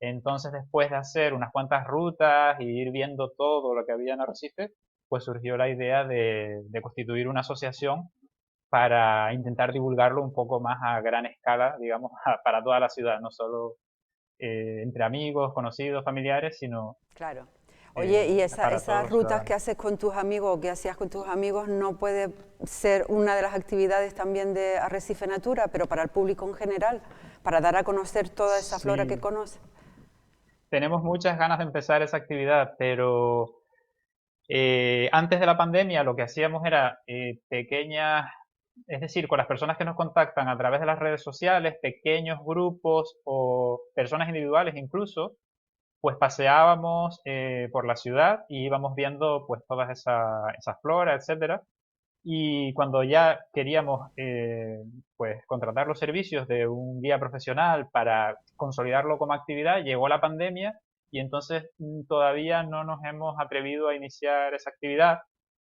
Entonces, después de hacer unas cuantas rutas y ir viendo todo lo que había en Arrecife, pues surgió la idea de constituir una asociación para intentar divulgarlo un poco más a gran escala, digamos, para toda la ciudad, no solo entre amigos, conocidos, familiares, sino Claro. Oye, ¿y para todos esas los rutas que ciudadanos. haces con tus amigos o que hacías con tus amigos no puede ser una de las actividades también de Arrecife Natura, pero para el público en general, para dar a conocer toda esa flora que Sí, conoces? tenemos muchas ganas de empezar esa actividad, pero antes de la pandemia lo que hacíamos era pequeñas, es decir, con las personas que nos contactan a través de las redes sociales, pequeños grupos o personas individuales incluso, pues paseábamos por la ciudad y íbamos viendo pues todas esas floras, etcétera. Y cuando ya queríamos pues contratar los servicios de un guía profesional para consolidarlo como actividad, llegó la pandemia y entonces todavía no nos hemos atrevido a iniciar esa actividad,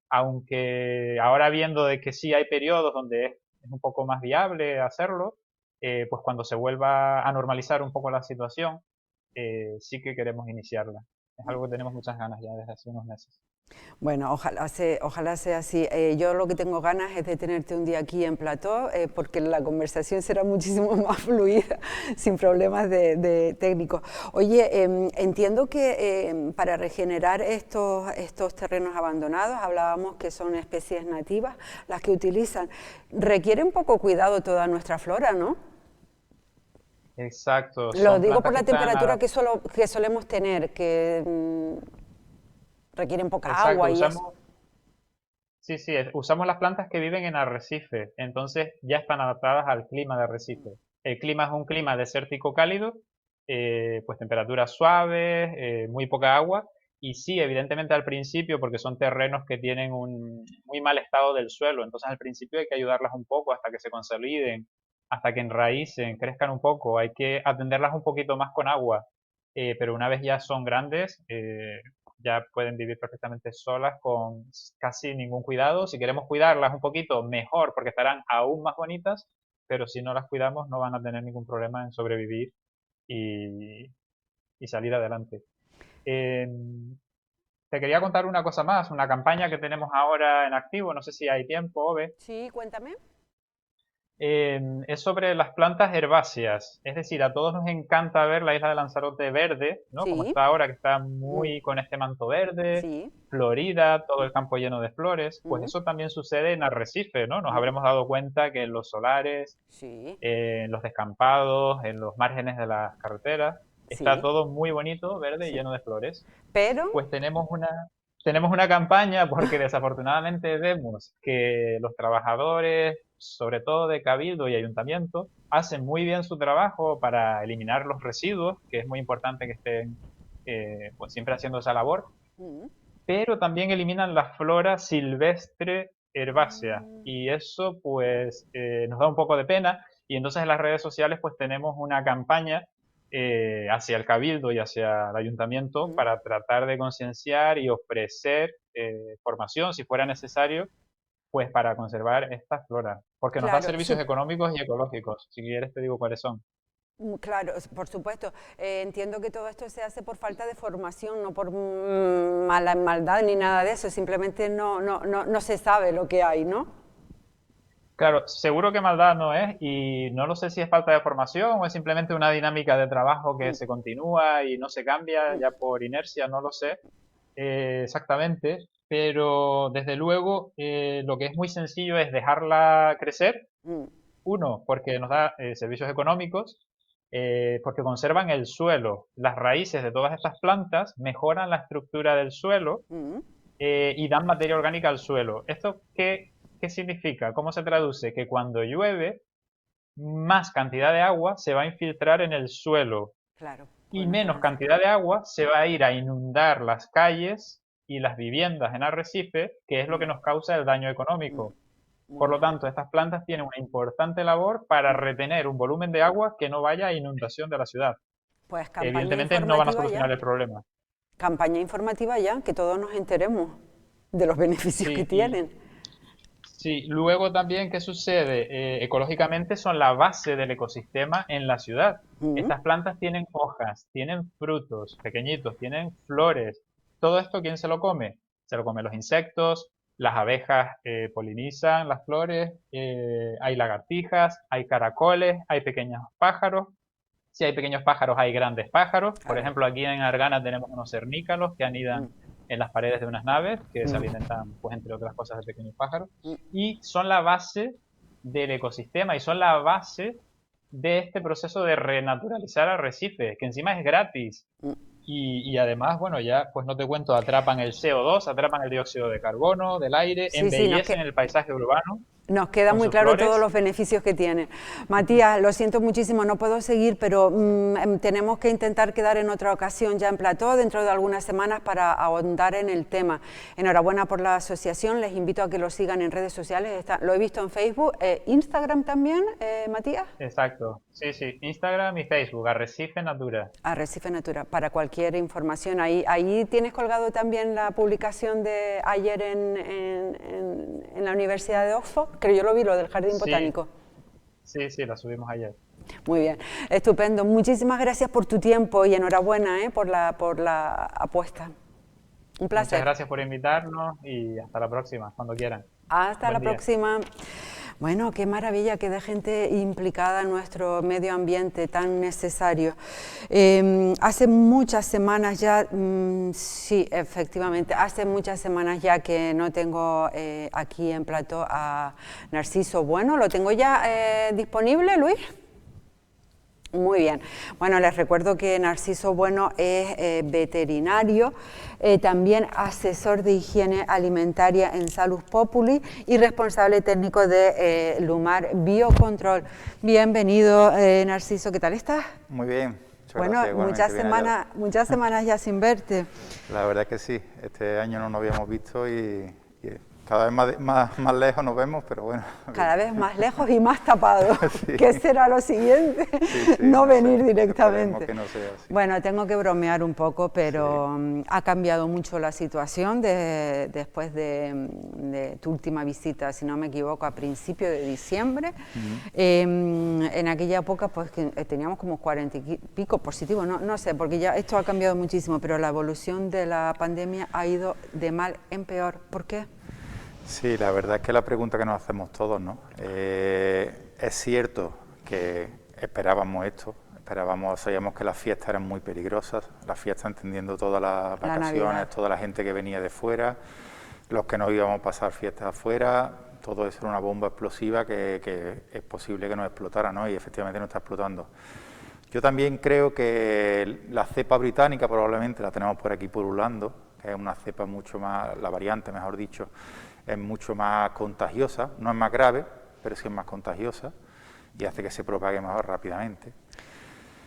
aunque ahora viendo de que sí hay periodos donde es un poco más viable hacerlo, pues cuando se vuelva a normalizar un poco la situación, sí que queremos iniciarla. Es algo que tenemos muchas ganas ya desde hace unos meses. Bueno, ojalá sea así. Yo lo que tengo ganas es de tenerte un día aquí en plató, porque la conversación será muchísimo más fluida, sin problemas de técnicos. Oye, entiendo que para regenerar estos terrenos abandonados, hablábamos que son especies nativas las que utilizan, requiere un poco cuidado toda nuestra flora, ¿no? Exacto, Lo son digo por plantas que la están temperatura que solemos tener, que requieren poca exacto, agua y eso. usamos, sí, sí, usamos las plantas que viven en arrecife, entonces ya están adaptadas al clima de arrecife. El clima es un clima desértico cálido, pues temperaturas suaves, muy poca agua, y sí, evidentemente al principio, porque son terrenos que tienen un muy mal estado del suelo, entonces al principio hay que ayudarlas un poco hasta que se consoliden, hasta que enraícen, crezcan un poco, hay que atenderlas un poquito más con agua, pero una vez ya son grandes, ya pueden vivir perfectamente solas con casi ningún cuidado. Si queremos cuidarlas un poquito, mejor, porque estarán aún más bonitas, pero si no las cuidamos no van a tener ningún problema en sobrevivir y, y salir adelante. Eh, te quería contar una cosa más, una campaña que tenemos ahora en activo, no sé si hay tiempo, Ove. Sí, cuéntame. Es sobre las plantas herbáceas. Es decir, a todos nos encanta ver la isla de Lanzarote verde, ¿no? Como Sí, está ahora, que está mm, muy con este manto verde, sí, florida, todo el campo lleno de flores. Pues mm, eso también sucede en Arrecife, ¿no? Nos mm, habremos dado cuenta que en los solares, sí, en los descampados, en los márgenes de las carreteras, está sí, todo muy bonito, verde y sí. lleno de flores. Pero, Pues tenemos una campaña porque desafortunadamente vemos que los trabajadores, sobre todo de Cabildo y Ayuntamiento, hacen muy bien su trabajo para eliminar los residuos, que es muy importante que estén pues siempre haciendo esa labor, mm, pero también eliminan la flora silvestre herbácea mm, y eso pues nos da un poco de pena y entonces en las redes sociales pues tenemos una campaña hacia el cabildo y hacia el ayuntamiento mm, para tratar de concienciar y ofrecer formación si fuera necesario pues para conservar esta flora porque nos da claro, servicios económicos y ecológicos, si quieres te digo cuáles son. claro, por supuesto. Entiendo que todo esto se hace por falta de formación, no por mala maldad ni nada de eso, simplemente no se sabe lo que hay, ¿no? Claro, seguro que maldad no es y no lo sé si es falta de formación o es simplemente una dinámica de trabajo que Mm, se continúa y no se cambia mm, ya por inercia, no lo sé, exactamente, pero desde luego lo que es muy sencillo es dejarla crecer. Mm, Uno, porque nos da servicios económicos, porque conservan el suelo. Las raíces de todas estas plantas mejoran la estructura del suelo mm, y dan materia orgánica al suelo. ¿Esto qué significa? ¿Cómo se traduce? Que cuando llueve, más cantidad de agua se va a infiltrar en el suelo claro, y pues no se menos necesita. cantidad de agua se va a ir a inundar las calles y las viviendas en Arrecife, que es lo que Mm, nos causa el daño mm, económico. Por muy lo bien. tanto, estas plantas tienen una importante labor para retener un volumen de agua que no vaya a inundación de la ciudad. Pues campaña Evidentemente no van a informativa ya. solucionar el problema. Campaña informativa ya, que todos nos enteremos de los beneficios que Sí, y tienen. sí, luego también, ¿qué sucede? Ecológicamente son la base del ecosistema en la ciudad. Mm, Estas plantas tienen hojas, tienen frutos pequeñitos, tienen flores. ¿Todo esto quién se lo come? Se lo comen los insectos, las abejas polinizan las flores, hay lagartijas, hay caracoles, hay pequeños pájaros. Si hay pequeños pájaros, hay grandes pájaros. Por claro. ejemplo, aquí en Argana tenemos unos cernícalos que anidan Mm, en las paredes de unas naves, que se mm, alimentan, pues, entre otras cosas, de pequeños pájaros. mm, Y son la base del ecosistema y son la base de este proceso de renaturalizar arrecifes, que encima es gratis. mm. Y además, bueno, ya pues no te cuento, atrapan el CO2, atrapan el dióxido de carbono del aire, Sí, sí, embellecen el paisaje urbano nos queda con muy sus claro todos flores. los beneficios que tiene. Matías, lo siento muchísimo, no puedo seguir, pero tenemos que intentar quedar en otra ocasión ya en plató dentro de algunas semanas para ahondar en el tema. Enhorabuena por la asociación, les invito a que lo sigan en redes sociales, lo he visto en Facebook, Instagram también, Matías. Exacto, sí, sí, Instagram y Facebook, Arrecife Natura. Arrecife Natura, para cualquier información. Ahí tienes colgado también la publicación de ayer en la Universidad de Oxford, creo yo lo vi, lo del Jardín Sí, Botánico. sí, sí, la subimos ayer. Muy bien, estupendo. Muchísimas gracias por tu tiempo y enhorabuena por la apuesta. Un Muchas placer. gracias por invitarnos y hasta la próxima, cuando quieran. Hasta la Buen día. próxima. Bueno, qué maravilla que de gente implicada en nuestro medio ambiente tan necesario. Hace muchas semanas ya, sí, efectivamente, hace muchas semanas ya que no tengo aquí en plató a Narciso Bueno. ¿Lo tengo ya disponible, Luis? Muy bien. Bueno, les recuerdo que Narciso Bueno es veterinario, también asesor de higiene alimentaria en Salus Populi y responsable técnico de Lumar Biocontrol. Bienvenido, Narciso, ¿qué tal estás? Muy bien, muchas Bueno, gracias. Igualmente, muchas semanas ya sin verte. la verdad es que sí, este año no nos habíamos visto y cada vez más lejos nos vemos, pero bueno. Cada vez más lejos y más tapado. Sí. ¿Qué será lo siguiente? Sí, No sé, venir esperemos directamente. que no sea así. Bueno, tengo que bromear un poco, pero ha cambiado mucho la situación después de tu última visita, si no me equivoco, a principios de diciembre. En aquella época pues que teníamos como 40 y pico positivos, no sé, porque ya esto ha cambiado muchísimo, pero la evolución de la pandemia ha ido de mal en peor. ¿Por qué? Sí, la verdad es que la pregunta que nos hacemos todos, ¿no? Es cierto que esperábamos esto, sabíamos que las fiestas eran muy peligrosas, las fiestas entendiendo todas las vacaciones, Navidad. toda la gente que venía de fuera, los que no íbamos a pasar fiestas afuera, todo eso era una bomba explosiva que es posible que nos explotara, ¿no? Y efectivamente nos está explotando. Yo también creo que la cepa británica probablemente la tenemos por aquí pululando, que es una cepa mucho más, la variante mejor dicho, es mucho más contagiosa, no es más grave, pero sí es más contagiosa y hace que se propague más rápidamente.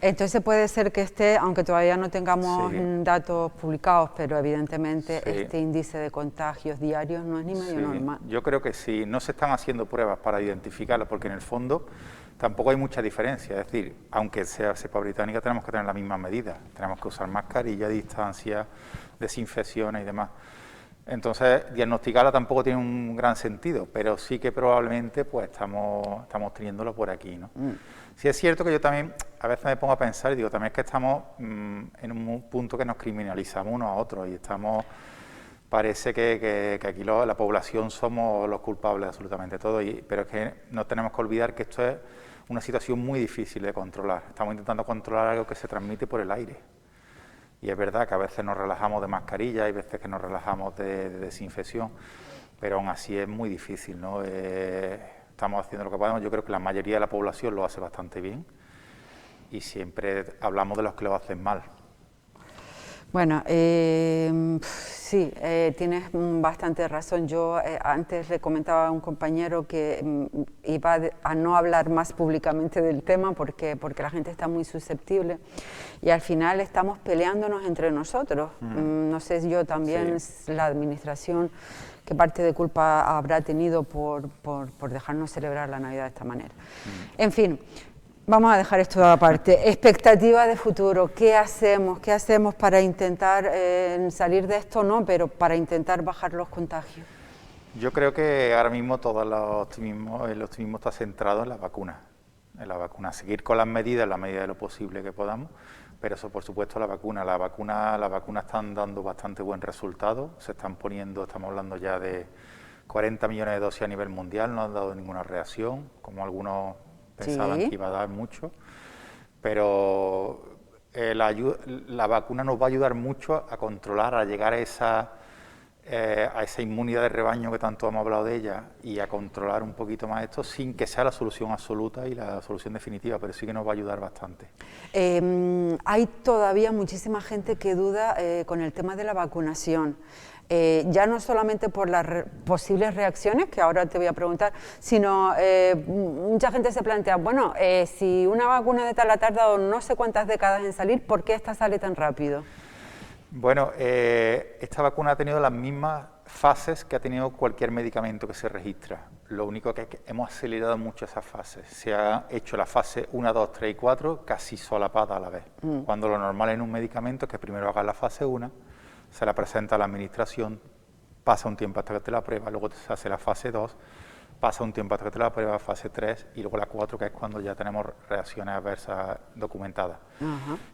Entonces puede ser que aunque todavía no tengamos Sí. datos publicados, pero evidentemente Sí. este índice de contagios diarios no es ni medio Sí, normal. yo creo que sí, no se están haciendo pruebas para identificarla, porque en el fondo tampoco hay mucha diferencia, es decir, aunque sea cepa británica tenemos que tener las mismas medidas, tenemos que usar mascarilla, distancia, desinfecciones y demás. Entonces, diagnosticarla tampoco tiene un gran sentido, pero sí que probablemente pues estamos teniéndolo por aquí, ¿no? Sí es cierto que yo también a veces me pongo a pensar y digo, también es que estamos en un punto que nos criminalizamos unos a otros y parece que aquí la población somos los culpables de absolutamente todo, pero es que no tenemos que olvidar que esto es una situación muy difícil de controlar. Estamos intentando controlar algo que se transmite por el aire. Y es verdad que a veces nos relajamos de mascarilla, hay veces que nos relajamos de desinfección, pero aún así es muy difícil, ¿no? Estamos haciendo lo que podemos. Yo creo que la mayoría de la población lo hace bastante bien y siempre hablamos de los que lo hacen mal. Bueno, sí, tienes bastante razón. Yo antes le comentaba a un compañero que iba a no hablar más públicamente del tema porque la gente está muy susceptible y al final estamos peleándonos entre nosotros. No sé, yo también, sí, la administración, qué parte de culpa habrá tenido por dejarnos celebrar la Navidad de esta manera. En fin. Vamos a dejar esto aparte. Expectativa de futuro, ¿qué hacemos? ¿Qué hacemos para intentar salir de esto? No, pero para intentar bajar los contagios. Yo creo que ahora mismo todo el optimismo está centrado en la vacuna. Seguir con las medidas en la medida de lo posible que podamos, pero eso por supuesto la vacuna están dando bastante buen resultado, se están poniendo, estamos hablando ya de 40 millones de dosis a nivel mundial, no han dado ninguna reacción, como algunos pensaban que iba a dar mucho, pero la vacuna nos va a ayudar mucho a controlar, a llegar a esa inmunidad de rebaño que tanto hemos hablado de ella y a controlar un poquito más esto sin que sea la solución absoluta y la solución definitiva, pero sí que nos va a ayudar bastante. Hay todavía muchísima gente que duda con el tema de la vacunación. Ya no solamente por las posibles reacciones, que ahora te voy a preguntar, sino mucha gente se plantea, bueno, si una vacuna de tal ha tardado no sé cuántas décadas en salir, ¿por qué esta sale tan rápido? Bueno, esta vacuna ha tenido las mismas fases que ha tenido cualquier medicamento que se registra. Lo único que es que hemos acelerado mucho esas fases. Se ha hecho la fase 1, 2, 3 y 4 casi solapada a la vez. Cuando lo normal en un medicamento es que primero hagas la fase 1, se la presenta a la administración, pasa un tiempo hasta que te la prueba, luego se hace la fase 2, pasa un tiempo hasta que te la prueba, fase 3 y luego la 4, que es cuando ya tenemos reacciones adversas documentadas.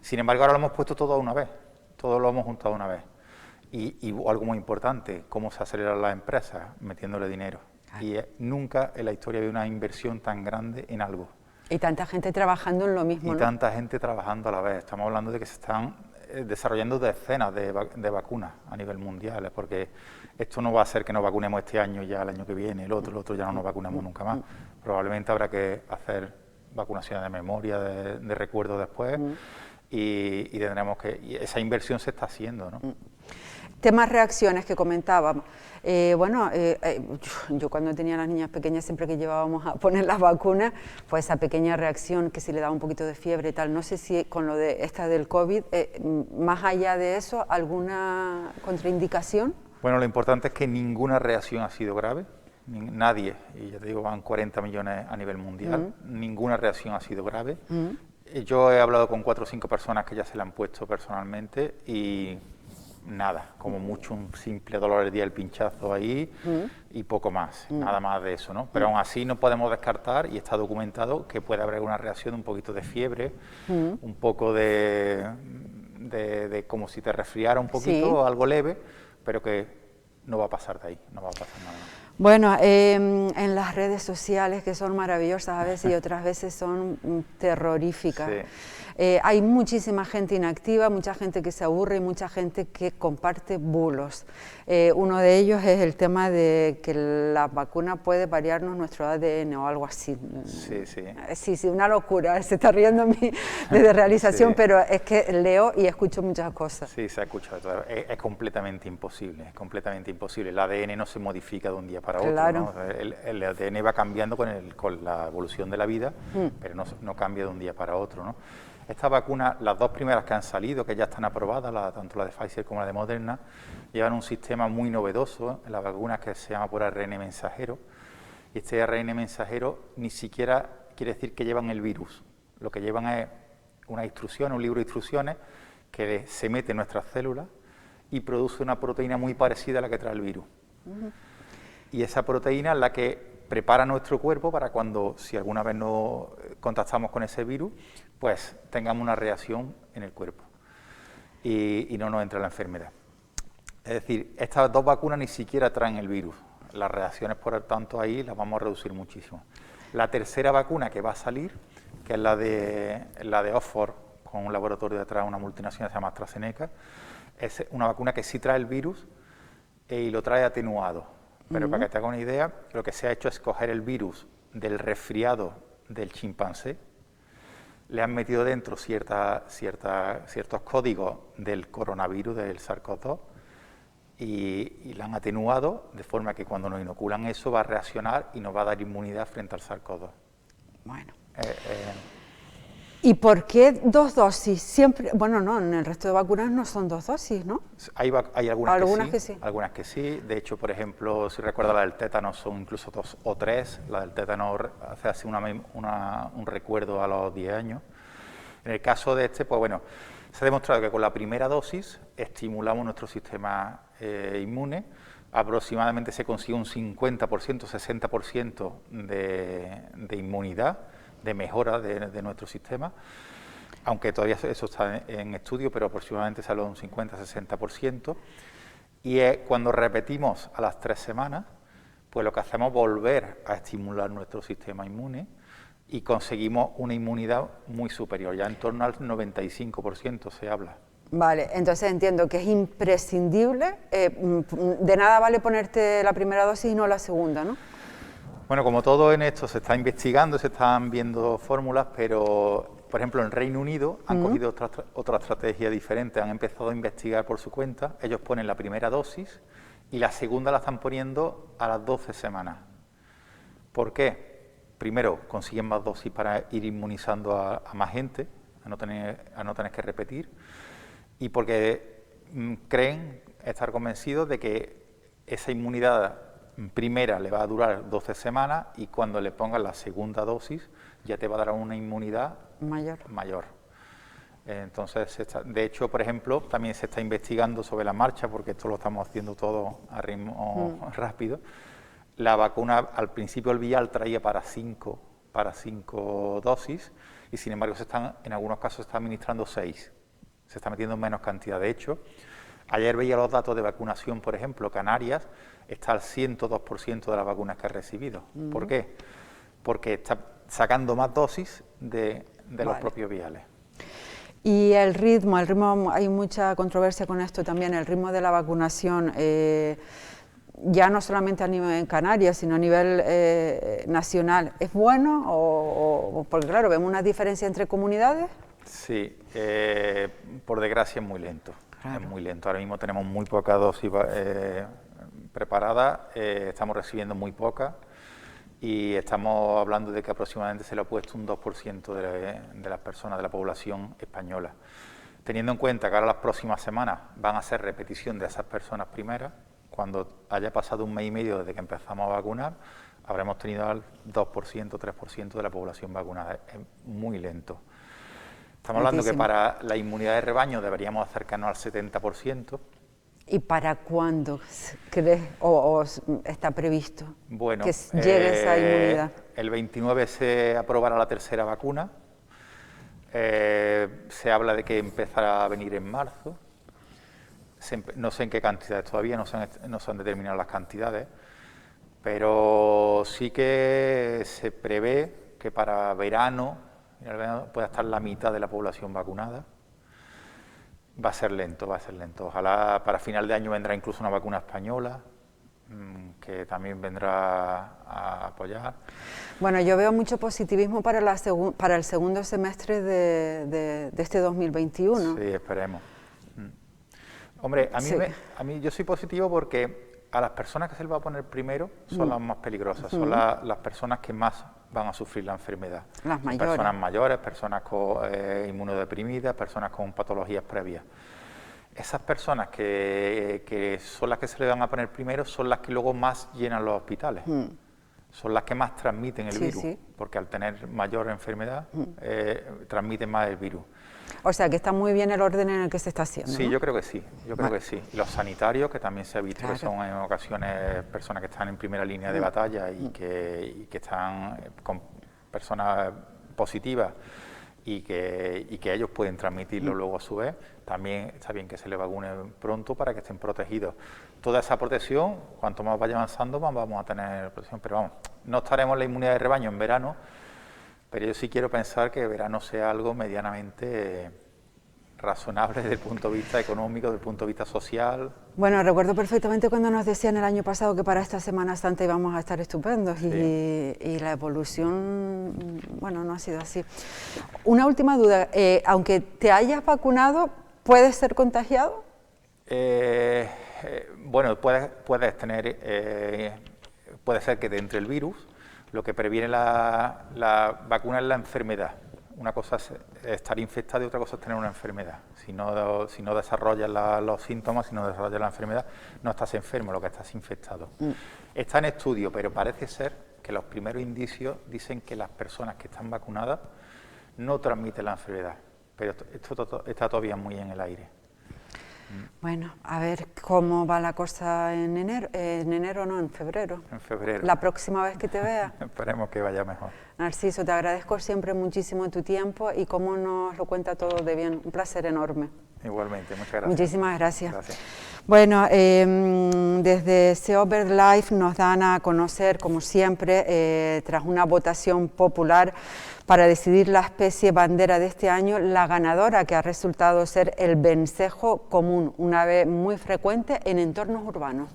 Sin embargo, ahora lo hemos puesto todo a una vez, todo lo hemos juntado una vez. Y algo muy importante, cómo se aceleran las empresas, metiéndole dinero. Y nunca en la historia había una inversión tan grande en algo. Y tanta gente trabajando en lo mismo, ¿no? Tanta gente trabajando a la vez. Estamos hablando de que se están desarrollando decenas de vacunas a nivel mundial, porque esto no va a ser que nos vacunemos este año y ya el año que viene, el otro ya no nos vacunamos nunca más. Probablemente habrá que hacer vacunaciones de memoria, de recuerdo después, y tendremos que... Y esa inversión se está haciendo, ¿no? Temas reacciones que comentábamos. Yo cuando tenía las niñas pequeñas, siempre que llevábamos a poner las vacunas, pues esa pequeña reacción que si le daba un poquito de fiebre y tal, no sé si con lo de esta del COVID, más allá de eso, ¿alguna contraindicación? Bueno, lo importante es que ninguna reacción ha sido grave, nadie, y ya te digo, van 40 millones a nivel mundial, ninguna reacción ha sido grave. Yo he hablado con 4 o 5 personas que ya se la han puesto personalmente y... nada, como mucho un simple dolor el día del pinchazo ahí y poco más, nada más de eso, ¿no? Pero aún así no podemos descartar, y está documentado, que puede haber una reacción de un poquito de fiebre, un poco de como si te resfriara un poquito, algo leve, pero que no va a pasar de ahí, no va a pasar nada. Bueno, en las redes sociales, que son maravillosas a veces y otras veces son terroríficas. Sí. Hay muchísima gente inactiva, mucha gente que se aburre y mucha gente que comparte bulos. Uno de ellos es el tema de que la vacuna puede variarnos nuestro ADN o algo así. Sí, una locura. Se está riendo desde realización, pero es que leo y escucho muchas cosas. Sí, se ha escuchado todo. Es completamente imposible, El ADN no se modifica de un día para otro. Claro. ¿No? El ADN va cambiando con la evolución de la vida, pero no cambia de un día para otro, ¿no? Esta vacuna, las 2 primeras que han salido, que ya están aprobadas, tanto la de Pfizer como la de Moderna, llevan un sistema muy novedoso en las vacunas que se llama por ARN mensajero. Y este ARN mensajero ni siquiera quiere decir que llevan el virus. Lo que llevan es una instrucción, un libro de instrucciones que se mete en nuestras células y produce una proteína muy parecida a la que trae el virus. Y esa proteína es la que prepara nuestro cuerpo para cuando, si alguna vez no contactamos con ese virus, pues tengamos una reacción en el cuerpo y no nos entre la enfermedad. Es decir, estas 2 vacunas ni siquiera traen el virus. Las reacciones, por tanto, ahí las vamos a reducir muchísimo. La tercera vacuna que va a salir, que es la de Oxford, con un laboratorio detrás, una multinacional que se llama AstraZeneca. Es una vacuna que sí trae el virus y lo trae atenuado. Pero para que te haga una idea, lo que se ha hecho es coger el virus del resfriado del chimpancé, le han metido dentro ciertos códigos del coronavirus, del SARS-CoV-2, y la han atenuado de forma que cuando nos inoculan eso va a reaccionar y nos va a dar inmunidad frente al SARS-CoV-2. Bueno. ¿Y por qué 2 dosis? Siempre, bueno, no, en el resto de vacunas no son 2 dosis, ¿no? Hay algunas que sí, algunas que sí. De hecho, por ejemplo, si recuerda la del tétano son incluso 2 o 3. La del tétano hace así un recuerdo a los 10 años. En el caso de este, pues bueno, se ha demostrado que con la primera dosis estimulamos nuestro sistema inmune. Aproximadamente se consigue un 50%, 60% de inmunidad, de mejora de nuestro sistema, aunque todavía eso está en estudio, pero aproximadamente sale un 50-60%. Y cuando repetimos a las 3 semanas, pues lo que hacemos es volver a estimular nuestro sistema inmune y conseguimos una inmunidad muy superior, ya en torno al 95% se habla. Vale, entonces entiendo que es imprescindible, de nada vale ponerte la primera dosis y no la segunda, ¿no? Bueno, como todo en esto se está investigando, se están viendo fórmulas, pero, por ejemplo, en Reino Unido han cogido otra estrategia diferente, han empezado a investigar por su cuenta, ellos ponen la primera dosis y la segunda la están poniendo a las 12 semanas. ¿Por qué? Primero, consiguen más dosis para ir inmunizando a más gente, a no tener que repetir, y porque creen estar convencidos de que esa inmunidad primera le va a durar 12 semanas y cuando le pongan la segunda dosis ya te va a dar una inmunidad mayor. Entonces, de hecho, por ejemplo, también se está investigando sobre la marcha, porque esto lo estamos haciendo todo a ritmo rápido. La vacuna, al principio el vial traía para 5 dosis y sin embargo en algunos casos se está administrando 6. Se está metiendo en menos cantidad. De hecho, ayer veía los datos de vacunación, por ejemplo, Canarias está al 102% de las vacunas que ha recibido. ¿Por qué? Porque está sacando más dosis de los propios viales. Y el ritmo, hay mucha controversia con esto también, el ritmo de la vacunación, ya no solamente a nivel en Canarias, sino a nivel nacional, ¿es bueno? Porque claro, vemos una diferencia entre comunidades. Sí, por desgracia es muy lento. Claro. Es muy lento. Ahora mismo tenemos muy poca dosis preparada, estamos recibiendo muy poca y estamos hablando de que aproximadamente se le ha puesto un 2% de las personas de la población española. Teniendo en cuenta que ahora las próximas semanas van a ser repetición de esas personas primeras, cuando haya pasado un mes y medio desde que empezamos a vacunar, habremos tenido al 2%, 3% de la población vacunada. Es muy lento. Estamos hablando que para la inmunidad de rebaño deberíamos acercarnos al 70%. ¿Y para cuándo crees o está previsto que llegue esa inmunidad? El 29 se aprobará la tercera vacuna. Se habla de que empezará a venir en marzo. No sé en qué cantidades todavía, no se han determinado las cantidades, pero sí que se prevé que para verano pueda estar la mitad de la población vacunada. Va a ser lento. Ojalá para final de año vendrá incluso una vacuna española, que también vendrá a apoyar. Bueno, yo veo mucho positivismo para el segundo semestre de este 2021. Sí, esperemos. Hombre, a mí yo soy positivo porque a las personas que se les va a poner primero son las más peligrosas, son las personas que más van a sufrir la enfermedad. Las mayores. Personas mayores, personas inmunodeprimidas, personas con patologías previas. Esas personas que son las que se le van a poner primero son las que luego más llenan los hospitales. Son las que más transmiten el virus, porque al tener mayor enfermedad transmiten más el virus. O sea, que está muy bien el orden en el que se está haciendo. Sí, ¿no? yo creo que sí, creo que sí. Los sanitarios, que también se ha visto que son en ocasiones personas que están en primera línea de batalla y que están con personas positivas y que ellos pueden transmitirlo luego a su vez. También está bien que se les vacune pronto para que estén protegidos. Toda esa protección, cuanto más vaya avanzando, más vamos a tener protección. Pero vamos, no estaremos en la inmunidad de rebaño en verano, Pero yo sí quiero pensar que verano sea algo medianamente razonable desde el punto de vista económico, desde el punto de vista social. Bueno, recuerdo perfectamente cuando nos decían el año pasado que para esta Semana Santa íbamos a estar estupendos y la evolución, bueno, no ha sido así. Una última duda, aunque te hayas vacunado, ¿puedes ser contagiado? Bueno, puedes tener, puede ser que te entre el virus. Lo que previene la vacuna es la enfermedad. Una cosa es estar infectado y otra cosa es tener una enfermedad. Si no desarrollas los síntomas, si no desarrollas la enfermedad, no estás enfermo, lo que estás infectado. Está en estudio, pero parece ser que los primeros indicios dicen que las personas que están vacunadas no transmiten la enfermedad. Pero esto está todavía muy en el aire. Bueno, a ver cómo va la cosa en enero. En enero no, en febrero. En febrero. La próxima vez que te vea. Esperemos que vaya mejor. Narciso, te agradezco siempre muchísimo tu tiempo y cómo nos lo cuenta todo de bien. Un placer enorme. Igualmente, muchas gracias. Muchísimas gracias. Gracias. Bueno, desde Seober Life nos dan a conocer, como siempre, tras una votación popular para decidir la especie bandera de este año, la ganadora, que ha resultado ser el vencejo común, una ave muy frecuente en entornos urbanos.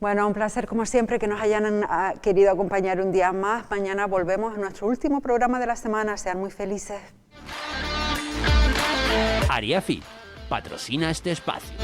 Bueno, un placer como siempre que nos hayan querido acompañar un día más. Mañana volvemos a nuestro último programa de la semana. Sean muy felices. Ariafit patrocina este espacio.